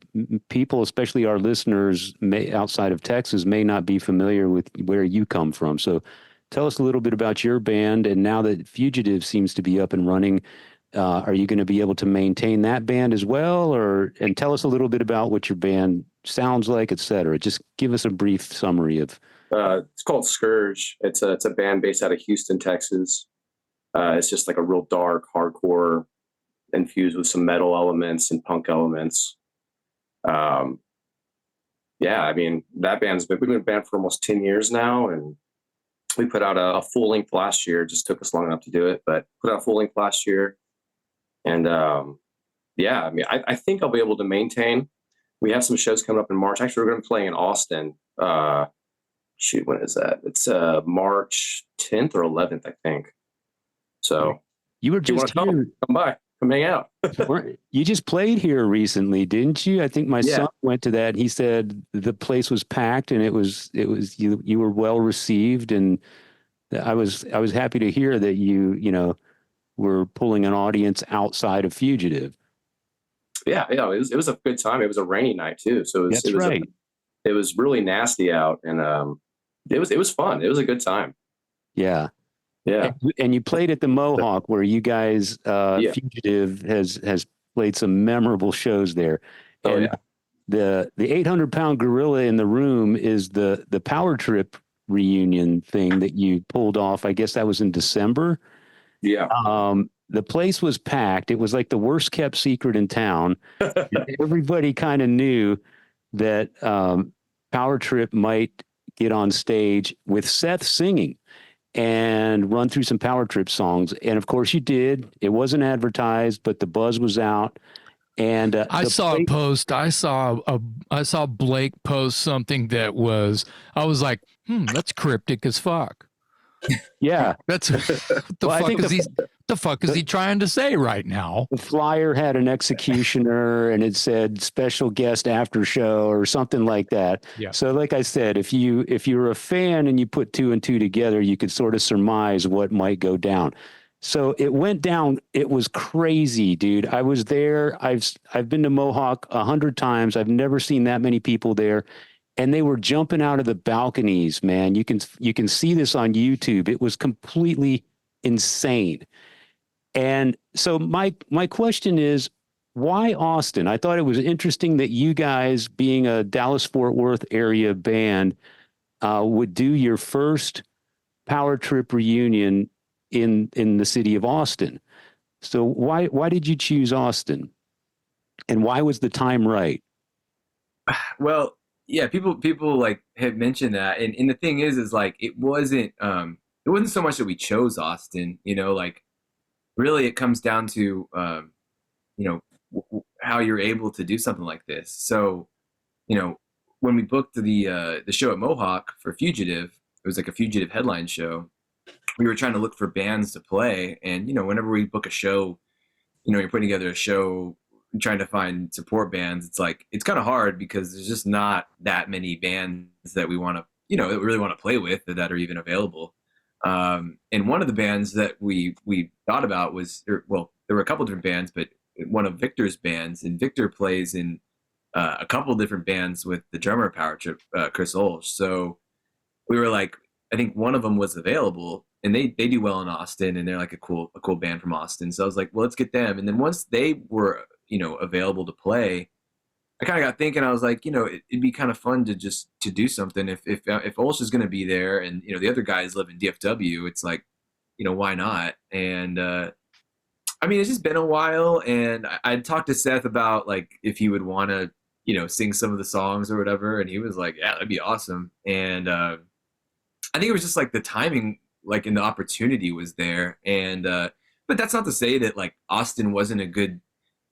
people, especially our listeners outside of Texas, may not be familiar with where you come from. So tell us a little bit about your band. And now that Fugitive seems to be up and running, are you going to be able to maintain that band as well? And tell us a little bit about what your band sounds like, et cetera. Just give us a brief summary of It's called Scourge. It's a band based out of Houston, Texas. It's just like a real dark hardcore infused with some metal elements and punk elements. Yeah, I mean, we've been a band for almost 10 years now, and we put out a full length last year. It just took us long enough to do it, but put out a full length last year. And yeah, I mean, I think I'll be able to maintain. We have some shows coming up in March. Actually, we're going to be playing in Austin. When is that? It's March 10th or 11th, I think. So you were just here. Come by, come hang out. You just played here recently, didn't you? I think my son went to that. He said the place was packed and it was you were well received, and I was happy to hear that you were pulling an audience outside of Fugitive. Yeah, it was a good time. It was a rainy night too, so it was really nasty out, and it was fun. It was a good time. Yeah. Yeah. And you played at the Mohawk, where you guys, Fugitive has played some memorable shows there. And the 800-pound gorilla in the room is the Power Trip reunion thing that you pulled off. I guess that was in December. Yeah. The place was packed. It was like the worst kept secret in town. Everybody kind of knew that Power Trip might get on stage with Seth singing and run through some Power Trip songs. And of course you did. It wasn't advertised, but the buzz was out. And I saw a post. I saw Blake post something that I was like, that's cryptic as fuck. Yeah. That's what the fuck is he trying to say right now? The flyer had an executioner and it said special guest after show or something like that. Yeah. So like I said, if you were a fan and you put two and two together, you could sort of surmise what might go down. So it went down. It was crazy, dude. I was there. I've been to Mohawk 100 times. I've never seen that many people there. And they were jumping out of the balconies, man. You can see this on YouTube. It was completely insane. And so my question is, why Austin? I thought it was interesting that you guys, being a Dallas-Fort Worth area band, would do your first Power Trip reunion in the city of Austin. So why did you choose Austin? And why was the time right? Well, yeah, people like had mentioned that, and the thing is like it wasn't so much that we chose Austin, like really it comes down to how you're able to do something like this. So when we booked the show at Mohawk for Fugitive, it was like a Fugitive headline show. We were trying to look for bands to play, and whenever we book a show, you're putting together a show, trying to find support bands, it's like it's kind of hard because there's just not that many bands that we want to that we really want to play with that are even available. And one of the bands that we thought about was, there were a couple different bands, but one of Victor's bands, and Victor plays in a couple different bands with the drummer of Power Trip, Chris Olsch. So we were like, I think one of them was available, and they do well in Austin, and they're like a cool band from Austin. So I was like, well, let's get them. And then once they were available to play, I kind of got thinking, I was like, it'd be kind of fun to do something if Olsch is going to be there, and the other guys live in DFW, it's like, why not? And I mean, it's just been a while, and I'd talked to Seth about like if he would want to sing some of the songs or whatever, and he was like, yeah, that'd be awesome. And I think it was just like the timing, like, and the opportunity was there. And but that's not to say that like Austin wasn't a good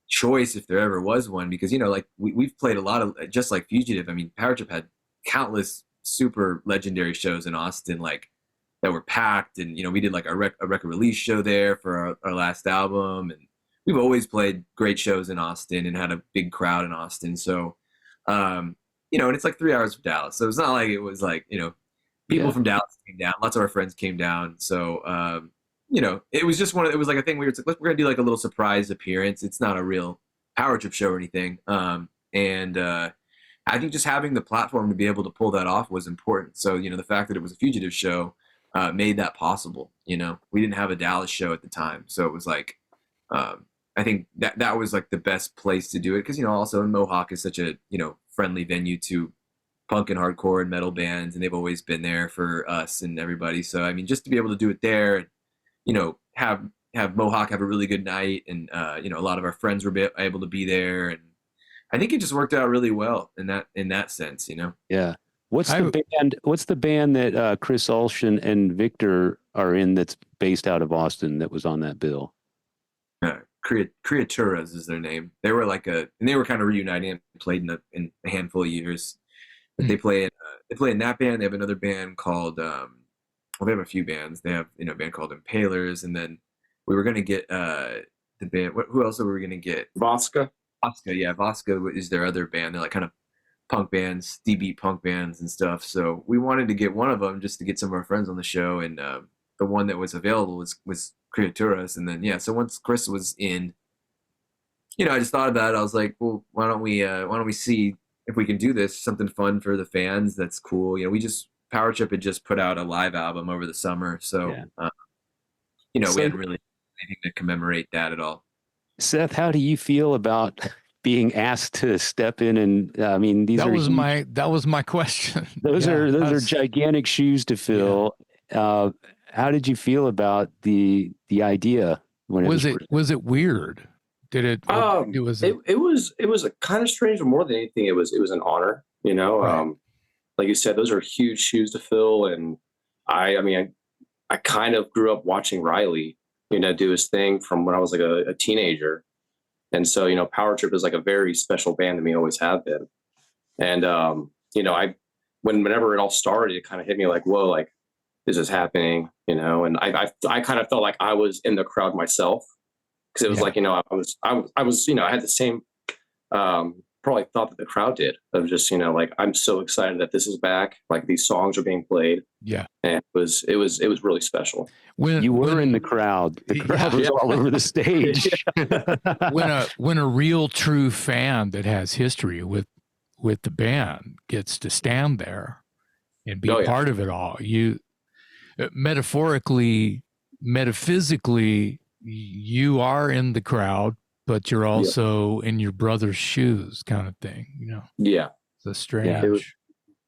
choice if there ever was one, because like we've played a lot of, just like Fugitive, I mean, Power Trip had countless super legendary shows in Austin, like that were packed, and we did like a record release show there for our last album, and we've always played great shows in Austin and had a big crowd in Austin. So and it's like 3 hours from Dallas, so it's not like it was like people from Dallas came down, lots of our friends came down, so it was just it was like a thing we were like, we're gonna do like a little surprise appearance. It's not a real Power Trip show or anything. And I think just having the platform to be able to pull that off was important. So, the fact that it was a Fugitive show made that possible. We didn't have a Dallas show at the time. So it was like, I think that was like the best place to do it. Cause, also Mohawk is such a, friendly venue to punk and hardcore and metal bands, and they've always been there for us and everybody. So I mean, just to be able to do it there, you know, have Mohawk have a really good night, and you know, a lot of our friends were able to be there, and I think it just worked out really well in that sense, you know. Yeah. What's the band that Chris Olshan and Victor are in that's based out of Austin that was on that bill? Creaturas is their name. They were and they were kind of reuniting and played in a handful of years. But they play in that band. They have another band called well, they have a few bands. They have, you know, a band called Impalers, and then we were gonna get the band. Who else were we gonna get? Voska. Yeah, Voska is their other band. They're like kind of punk bands, D-beat punk bands and stuff. So we wanted to get one of them just to get some of our friends on the show, and the one that was available was Creaturas. And then yeah, so once Chris was in, you know, I just thought about it. I was like, well, why don't we see if we can do this, something fun for the fans that's cool. You know, Power Trip had just put out a live album over the summer, so Yeah. you know, we hadn't really anything to commemorate that at all. Seth, how do you feel about being asked to step in? And I mean, that was my question. Those are gigantic shoes to fill. Yeah. How did you feel about the idea when was it weird? Did it? It was a kind of strange, but more than anything, it was an honor. You know, right. Like you said, those are huge shoes to fill, and I kind of grew up watching Riley, you know, do his thing from when I was like a teenager. And so, you know, Power Trip is like a very special band to me, always have been. And, you know, whenever it all started, it kind of hit me like, whoa, like, this is happening, you know? And I kind of felt like I was in the crowd myself, because it was like, you know, I was, you know, I had the same, probably thought that the crowd did, of just, you know, like, I'm so excited that this is back. Like, these songs are being played. Yeah. And it was really special. When you were in the crowd was all over the stage. when a real true fan that has history with the band gets to stand there and be part of it all, you metaphysically, you are in the crowd, but you're also in your brother's shoes, kind of thing, you know? Yeah. It's strange.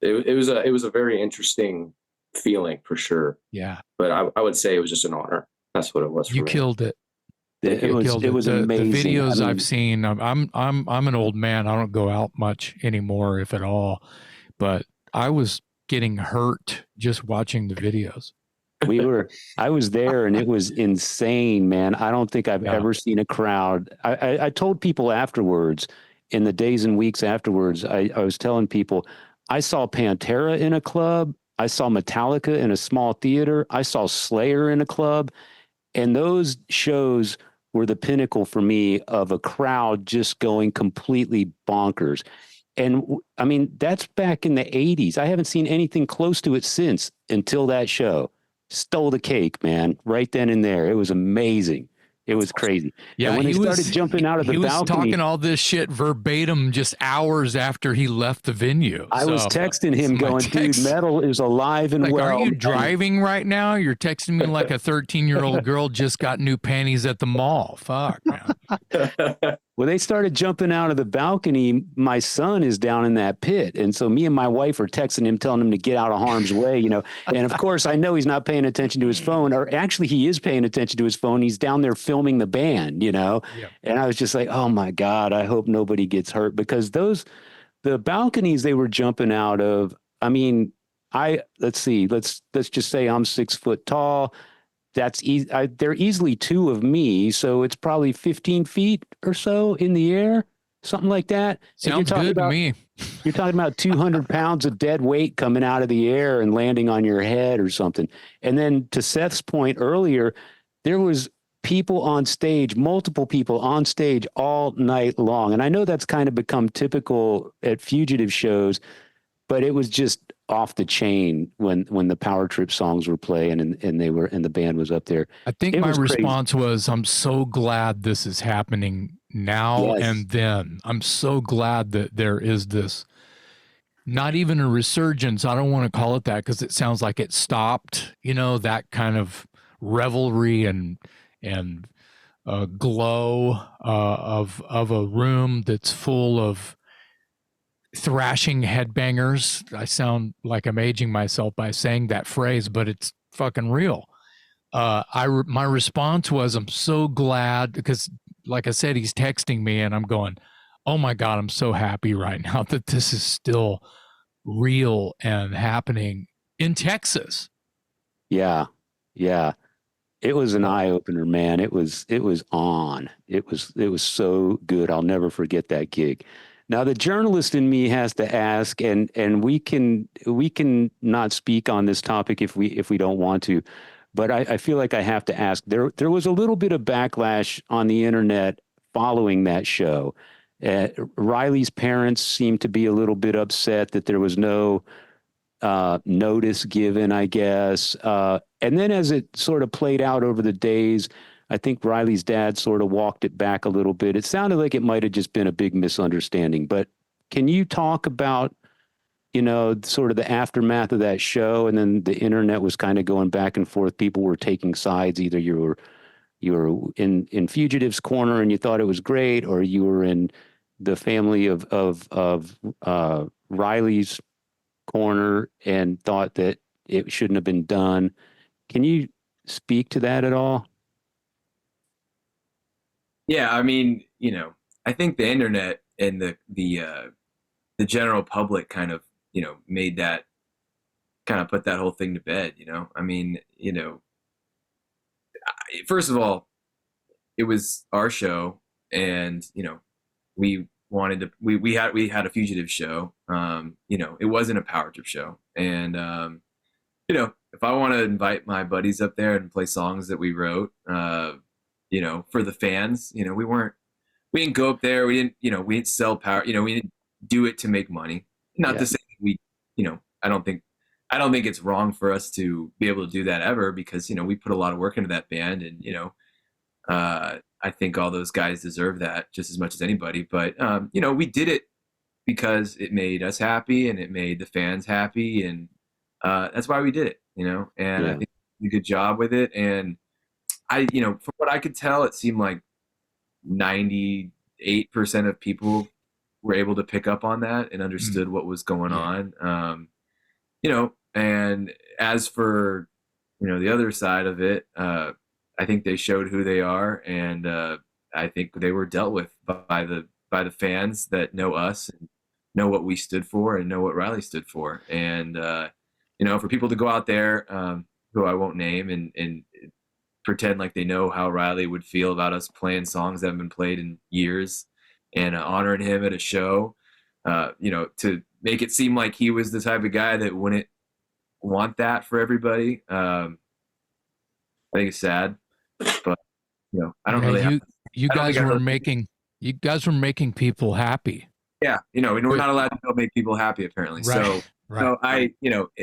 It was a very interesting feeling, for sure. Yeah. But I would say it was just an honor. That's what it was for me. You killed it. It was amazing. The videos I've seen, I'm an old man. I don't go out much anymore, if at all. But I was getting hurt just watching the videos. I was there, and it was insane, man. I don't think I've ever seen a crowd. I told people afterwards, in the days and weeks afterwards, I was telling people, I saw Pantera in a club. I saw Metallica in a small theater. I saw Slayer in a club. And those shows were the pinnacle for me of a crowd just going completely bonkers. And I mean, that's back in the 80s. I haven't seen anything close to it since, until that show. Stole the cake, man, right then and there. It was amazing. It was crazy. Yeah, and when he started jumping out of the balcony, he was talking all this shit verbatim just hours after he left the venue. I was texting him going, dude, metal is alive and well. Are you driving right now? You're texting me like a 13-year-old girl just got new panties at the mall. Fuck, man. When they started jumping out of the balcony, my son is down in that pit. And so me and my wife are texting him, telling him to get out of harm's way, you know. And of course, I know he's not paying attention to his phone, or actually he is paying attention to his phone. He's down there filming the band, you know. Yeah. And I was just like, oh my God, I hope nobody gets hurt, because the balconies they were jumping out of, I mean, let's just say I'm 6 foot tall. That's easy. They're easily two of me, so it's probably 15 feet or so in the air, something like that. Sounds good to me. You're talking about 200 pounds of dead weight coming out of the air and landing on your head or something. And then to Seth's point earlier, there was people on stage, multiple people on stage all night long. And I know that's kind of become typical at Fugitive shows, but it was just off the chain when the Power Trip songs were playing and the band was up there. I think my response was, I'm so glad this is happening now and then. I'm so glad that there is this, not even a resurgence. I don't want to call it that, because it sounds like it stopped, you know, that kind of revelry and glow of a room that's full of thrashing headbangers. I sound like I'm aging myself by saying that phrase, but it's fucking real. My response was, I'm so glad, because like I said, he's texting me and I'm going, oh my God, I'm so happy right now that this is still real and happening in Texas. Yeah. Yeah. It was an eye opener, man. It was on. It was so good. I'll never forget that gig. Now the journalist in me has to ask, and we can not speak on this topic if we don't want to, but I feel like I have to ask. There was a little bit of backlash on the internet following that show. Riley's parents seemed to be a little bit upset that there was no notice given, I guess. And then as it sort of played out over the days, I think Riley's dad sort of walked it back a little bit. It sounded like it might have just been a big misunderstanding. But can you talk about, sort of the aftermath of that show? And then the internet was kind of going back and forth. People were taking sides. Either you were in Fugitive's corner and you thought it was great, or you were in the family of Riley's corner and thought that it shouldn't have been done. Can you speak to that at all? Yeah, I mean, I think the internet and the general public kind of, made that, kind of put that whole thing to bed. I mean, first of all, it was our show, and we wanted to. We had a Fugitive show. It wasn't a power trip show, and if I want to invite my buddies up there and play songs that we wrote, for the fans, we didn't go up there. We didn't sell power. We didn't do it to make money. Not to say we, I don't think it's wrong for us to be able to do that ever, because, we put a lot of work into that band, and, I think all those guys deserve that just as much as anybody. But, we did it because it made us happy and it made the fans happy. And that's why we did it, and I think we did a good job with it. And from what I could tell, it seemed like 98% of people were able to pick up on that and understood what was going on. And as for, the other side of it, I think they showed who they are. And I think they were dealt with by the fans that know us and know what we stood for and know what Riley stood for. And, for people to go out there, who I won't name, and pretend like they know how Riley would feel about us playing songs that haven't been played in years, and honoring him at a show, to make it seem like he was the type of guy that wouldn't want that for everybody. I think it's sad, but I don't really. You guys were making people happy. Yeah, we're not allowed to go make people happy apparently. Right. So, Right.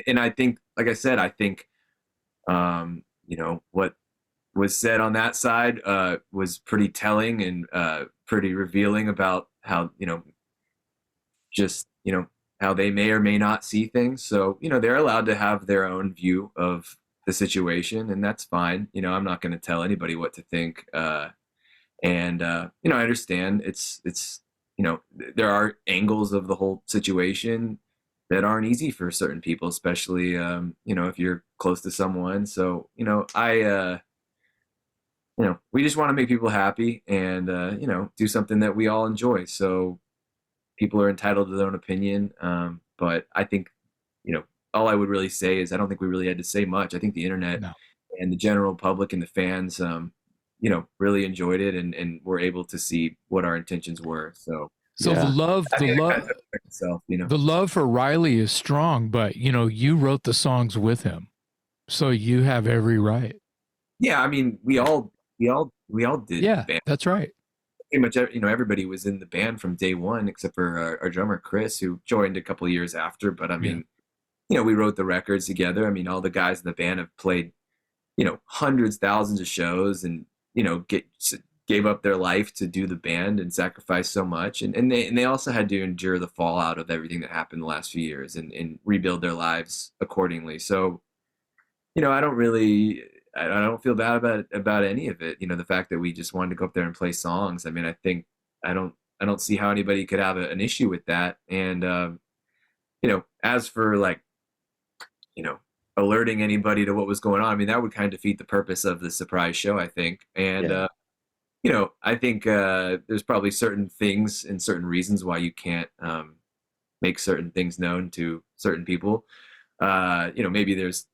And I think, like I said, what was said on that side was pretty telling and pretty revealing about how, how they may or may not see things. So, they're allowed to have their own view of the situation, and that's fine. I'm not going to tell anybody what to think. And I understand it's there are angles of the whole situation that aren't easy for certain people, especially, if you're close to someone. So, we just want to make people happy and, do something that we all enjoy. So people are entitled to their own opinion. But I think, all I would really say is I don't think we really had to say much. I think the internet and the general public and the fans, really enjoyed it and were able to see what our intentions were. So the love for Riley is strong, but you wrote the songs with him, so you have every right. Yeah, I mean, we all did. Yeah, band. That's right. Pretty much, everybody was in the band from day one, except for our drummer Chris, who joined a couple of years after. But I mean, we wrote the records together. I mean, all the guys in the band have played, hundreds, thousands of shows, and gave up their life to do the band and sacrificed so much. And they also had to endure the fallout of everything that happened the last few years and rebuild their lives accordingly. So, I don't feel bad about any of it. The fact that we just wanted to go up there and play songs. I mean, I don't see how anybody could have an issue with that. And you know, as for like, you know, alerting anybody to what was going on, I mean, that would kind of defeat the purpose of the surprise show, I think. And you know, I think there's probably certain things and certain reasons why you can't make certain things known to certain people. You know, maybe there's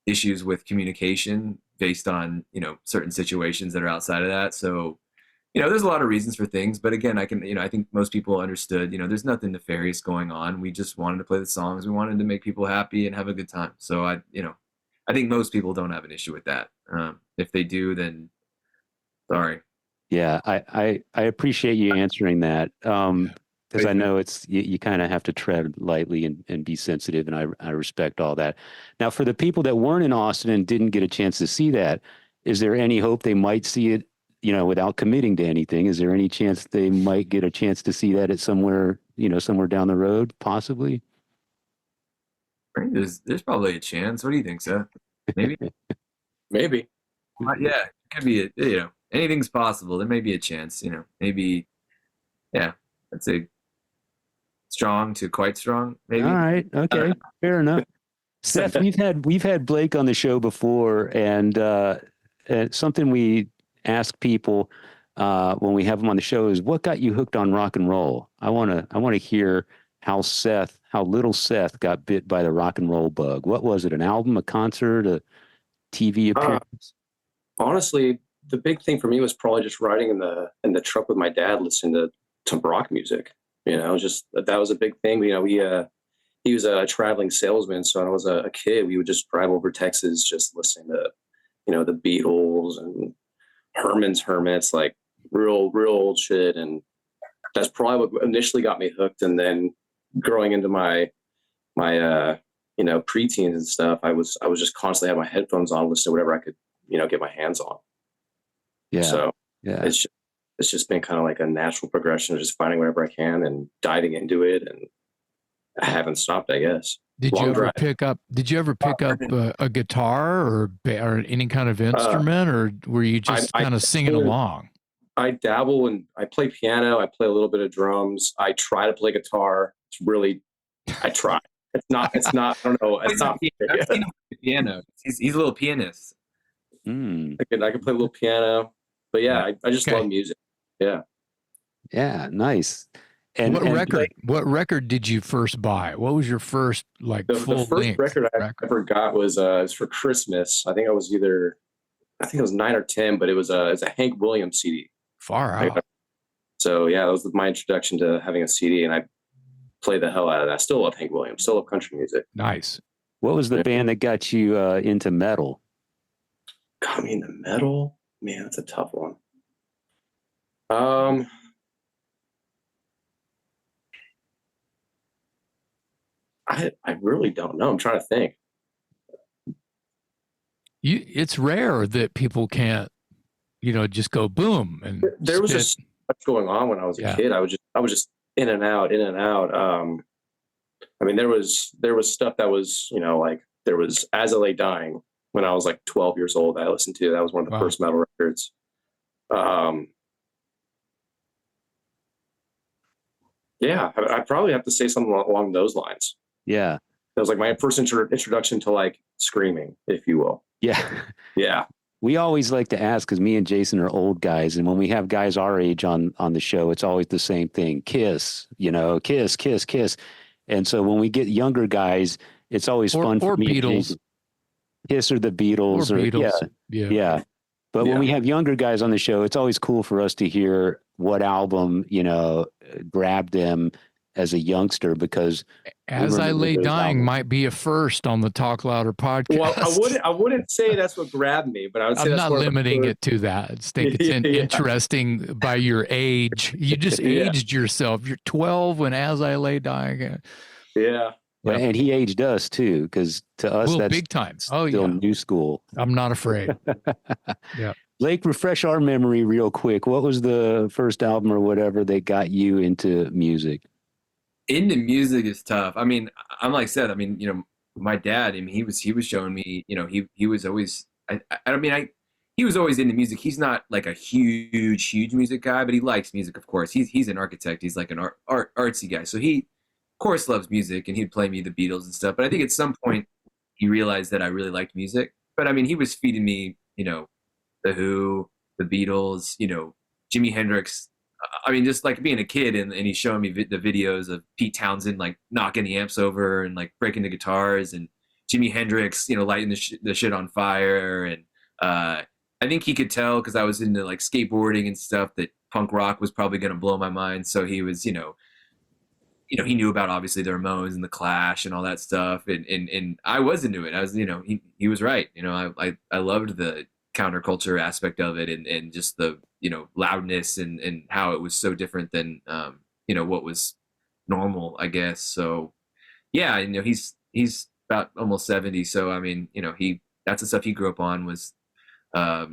issues with communication based on, you know, certain situations that are outside of that. So, you know, there's a lot of reasons for things, but again, I think most people understood, you know, there's nothing nefarious going on. We just wanted to play the songs. We wanted to make people happy and have a good time. So I think most people don't have an issue with that. If they do, then sorry. Yeah, I appreciate you answering that. Because I know you kind of have to tread lightly and be sensitive, and I respect all that. Now, for the people that weren't in Austin and didn't get a chance to see that, is there any hope they might see it, you know, without committing to anything? Is there any chance they might get a chance to see that at somewhere down the road, possibly? There's probably a chance. What do you think, Seth? Maybe. Maybe. Yeah, it could be. You know, anything's possible. There may be a chance. You know, maybe. Yeah, I'd say strong to quite strong, maybe. All right. Okay. Fair enough. Seth, we've had Blake on the show before, and something we ask people when we have him on the show is, what got you hooked on rock and roll? I want to hear how little Seth got bit by the rock and roll bug. What was it? An album, a concert, a TV appearance? Honestly, the big thing for me was probably just riding in the truck with my dad, listening to rock music. You know, just that was a big thing. You know, he was a traveling salesman, so when I was a kid, we would just drive over Texas, just listening to, you know, the Beatles and Herman's Hermits, like real old shit. And that's probably what initially got me hooked. And then growing into my you know, preteens and stuff, I was just constantly having my headphones on, listening to whatever I could, you know, get my hands on. Yeah. So yeah, it's just been kind of like a natural progression of just finding whatever I can and diving into it, and I haven't stopped, I guess. Did you ever pick up a guitar or any kind of instrument, or were you just kind of singing along? I dabble and I play piano. I play a little bit of drums. I try to play guitar. I try. It's not, I don't know. It's not. I've seen him play piano. He's a little pianist. I can play a little piano, but yeah, I just love music. Yeah. Yeah. Nice. And what record did you first buy? What was your first the first record I ever got was for Christmas. I think I was 9 or 10, but it's a Hank Williams CD. Far out. So yeah, that was my introduction to having a CD, and I play the hell out of that. I still love Hank Williams. Still love country music. Nice. What was the band that got you into metal? Got me into metal? Man, that's a tough one. I really don't know. I'm trying to think. It's rare that people can't, you know, just go boom. And there was just much going on when I was a kid. I was just in and out. I mean, there was stuff that was, you know, like there was As I Lay Dying when I was like 12 years old. I listened to that was one of the first metal records. Yeah, I probably have to say something along those lines. Yeah. That was like my first introduction to like screaming, if you will. Yeah. Yeah. We always like to ask, because me and Jason are old guys, and when we have guys our age on the show, it's always the same thing. Kiss, you know, kiss. And so when we get younger guys, it's always fun for me. Beatles. Kiss or the Beatles. Or Beatles. Yeah. But when we have younger guys on the show, it's always cool for us to hear what album, you know, grabbed them as a youngster, because As I Lay Dying might be a first on the Talk Louder podcast. Well, I wouldn't say that's what grabbed me, but I would say I'm not limiting it to that. I think it's interesting by your age. You just aged yourself. You're 12 when As I Lay Dying. Yeah. Yep. And he aged us too, because to us that's big time. Still new school. I'm not afraid. Yeah. Blake, refresh our memory real quick. What was the first album or whatever that got you into music? Into music is tough. I mean, I'm like Seth. I mean, you know, my dad. I mean, he was showing me. You know, he was always. I mean, he was always into music. He's not like a huge music guy, but he likes music, of course. He's an architect. He's like an artsy guy. So he, of course, loves music, and he'd play me the Beatles and stuff. But I think at some point he realized that I really liked music. But I mean, he was feeding me, the Who, the Beatles, Jimi Hendrix. I mean, just like being a kid, and he's showing me the videos of Pete Townsend like knocking the amps over and like breaking the guitars, and Jimi Hendrix, lighting the shit on fire. And I think he could tell, because I was into like skateboarding and stuff, that punk rock was probably going to blow my mind. So he was, he knew about obviously the Ramones and the Clash and all that stuff, and I was into it. I was, he was right. I loved the counterculture aspect of it, and just the loudness and how it was so different than what was normal, I guess. So yeah, he's about almost 70. So I mean, that's the stuff he grew up on, was a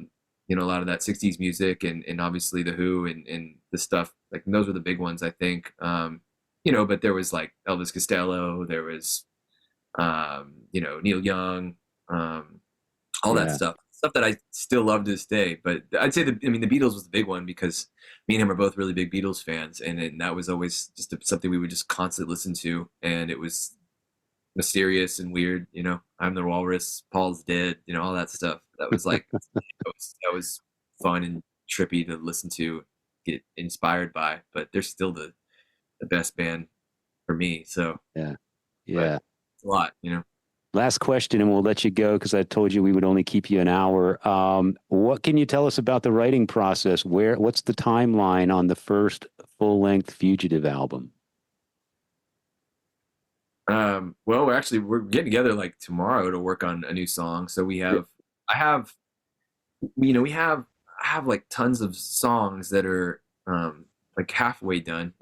lot of that 60s music, and obviously the Who and the stuff, like those were the big ones, I think. But there was like Elvis Costello, there was Neil Young, all that stuff that I still love to this day. But I'd say the Beatles was the big one, because me and him are both really big Beatles fans, and that was always just something we would just constantly listen to, and it was mysterious and weird. I'm the Walrus, Paul's dead, all that stuff. That was like that was fun and trippy to listen to, get inspired by. But they're still the best band for me. So yeah, it's a lot. Last question, and we'll let you go, because I told you we would only keep you an hour. What can you tell us about the writing process? What's the timeline on the first full-length Fugitive album? Well, we're getting together like tomorrow to work on a new song. So I have like tons of songs that are like halfway done.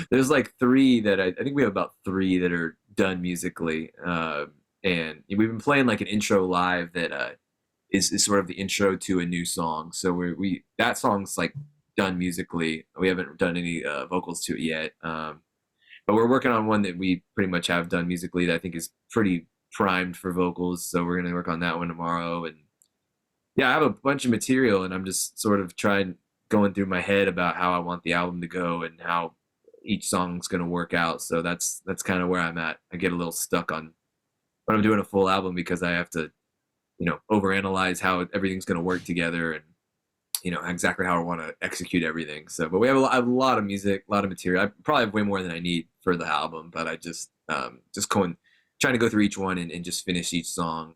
There's like three that I think we have about three that are done musically, and we've been playing like an intro live that is sort of the intro to a new song. So that song's like done musically. We haven't done any vocals to it yet, but we're working on one that we pretty much have done musically that I think is pretty primed for vocals. So we're gonna work on that one tomorrow. And yeah, I have a bunch of material, and I'm just sort of going through my head about how I want the album to go and how each song's going to work out. So that's kind of where I'm at. I get a little stuck on when I'm doing a full album, because I have to, overanalyze how everything's going to work together, and, exactly how I want to execute everything. So, but we have a lot of music, a lot of material. I probably have way more than I need for the album, but I just trying to go through each one and just finish each song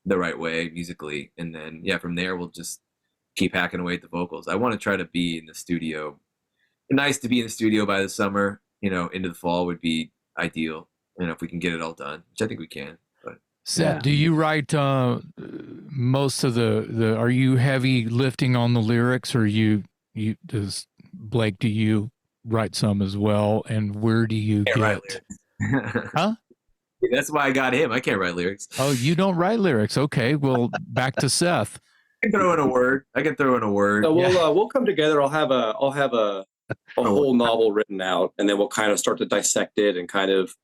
the right way musically. And then, from there, we'll just keep hacking away at the vocals. I want to try to be in the studio. Nice to be in the studio by the summer, into the fall would be ideal. If we can get it all done, which I think we can. But Seth, do you write most of the are you heavy lifting on the lyrics, or does Blake, do you write some as well? And where do you get? Huh? That's why I got him. I can't write lyrics. Oh, you don't write lyrics. Okay. Well, back to Seth. I can throw in a word. So we'll come together. I'll have a whole novel written out, and then we'll kind of start to dissect it and kind of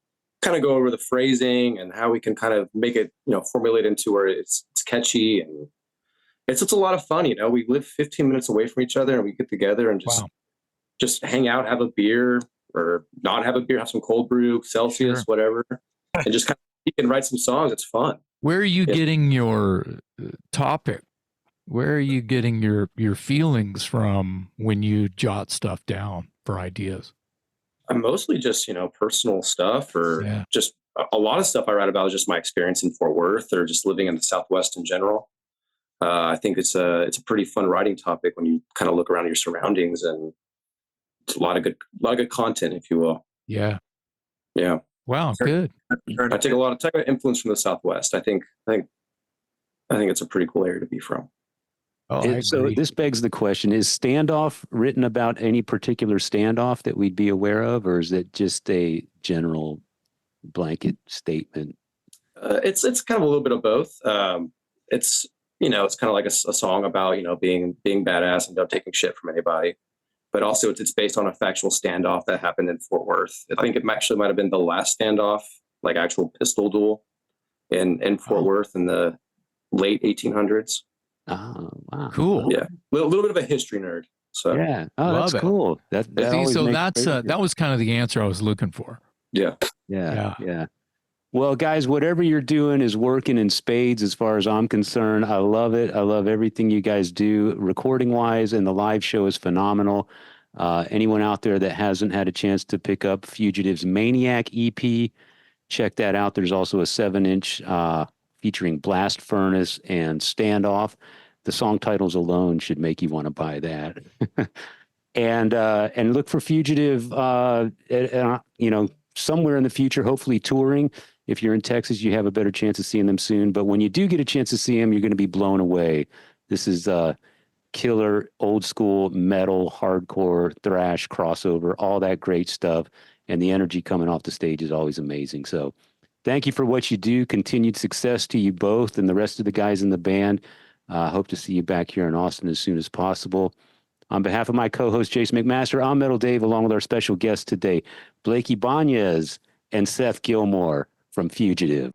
go over the phrasing and how we can kind of make it, formulate into where it's catchy, and it's a lot of fun. We live 15 minutes away from each other, and we get together and just hang out, have a beer, or not have a beer, have some cold brew, Celsius, whatever, and just kind of you can write some songs. It's fun. Where are you getting your topic? Where are you getting your feelings from when you jot stuff down for ideas? I'm mostly just, personal stuff, or just a lot of stuff I write about is just my experience in Fort Worth, or just living in the Southwest in general. I think it's a pretty fun writing topic when you kind of look around your surroundings, and it's a lot of good content, if you will. Yeah. Yeah. Wow. Good. I take a lot of influence from the Southwest. I think it's a pretty cool area to be from. Oh, so this begs the question, is Standoff written about any particular standoff that we'd be aware of, or is it just a general blanket statement? It's kind of a little bit of both. It's kind of like a song about, being badass and not taking shit from anybody. But also it's based on a factual standoff that happened in Fort Worth. I think it actually might have been the last standoff, like actual pistol duel in Fort Worth in the late 1800s. Oh, wow. Cool. Yeah, little bit of a history nerd. So Yeah. Oh, Love that's it. cool. That See, always so makes that's great that was kind of the answer I was looking for. yeah. Yeah. Yeah. Well, guys, whatever you're doing is working in spades as far as I'm concerned. I love it. I love everything you guys do recording wise, and the live show is phenomenal. Anyone out there that hasn't had a chance to pick up Fugitive's Maniac EP, check that out. There's also a 7-inch featuring Blast Furnace and Standoff. The song titles alone should make you want to buy that. And look for Fugitive, somewhere in the future, hopefully touring. If you're in Texas, you have a better chance of seeing them soon. But when you do get a chance to see them, you're going to be blown away. This is killer, old school metal, hardcore, thrash, crossover, all that great stuff. And the energy coming off the stage is always amazing. So thank you for what you do. Continued success to you both and the rest of the guys in the band. Hope to see you back here in Austin as soon as possible. On behalf of my co-host, Jason McMaster, I'm Metal Dave, along with our special guest today, Blake Ibanez and Seth Gilmore from Fugitive.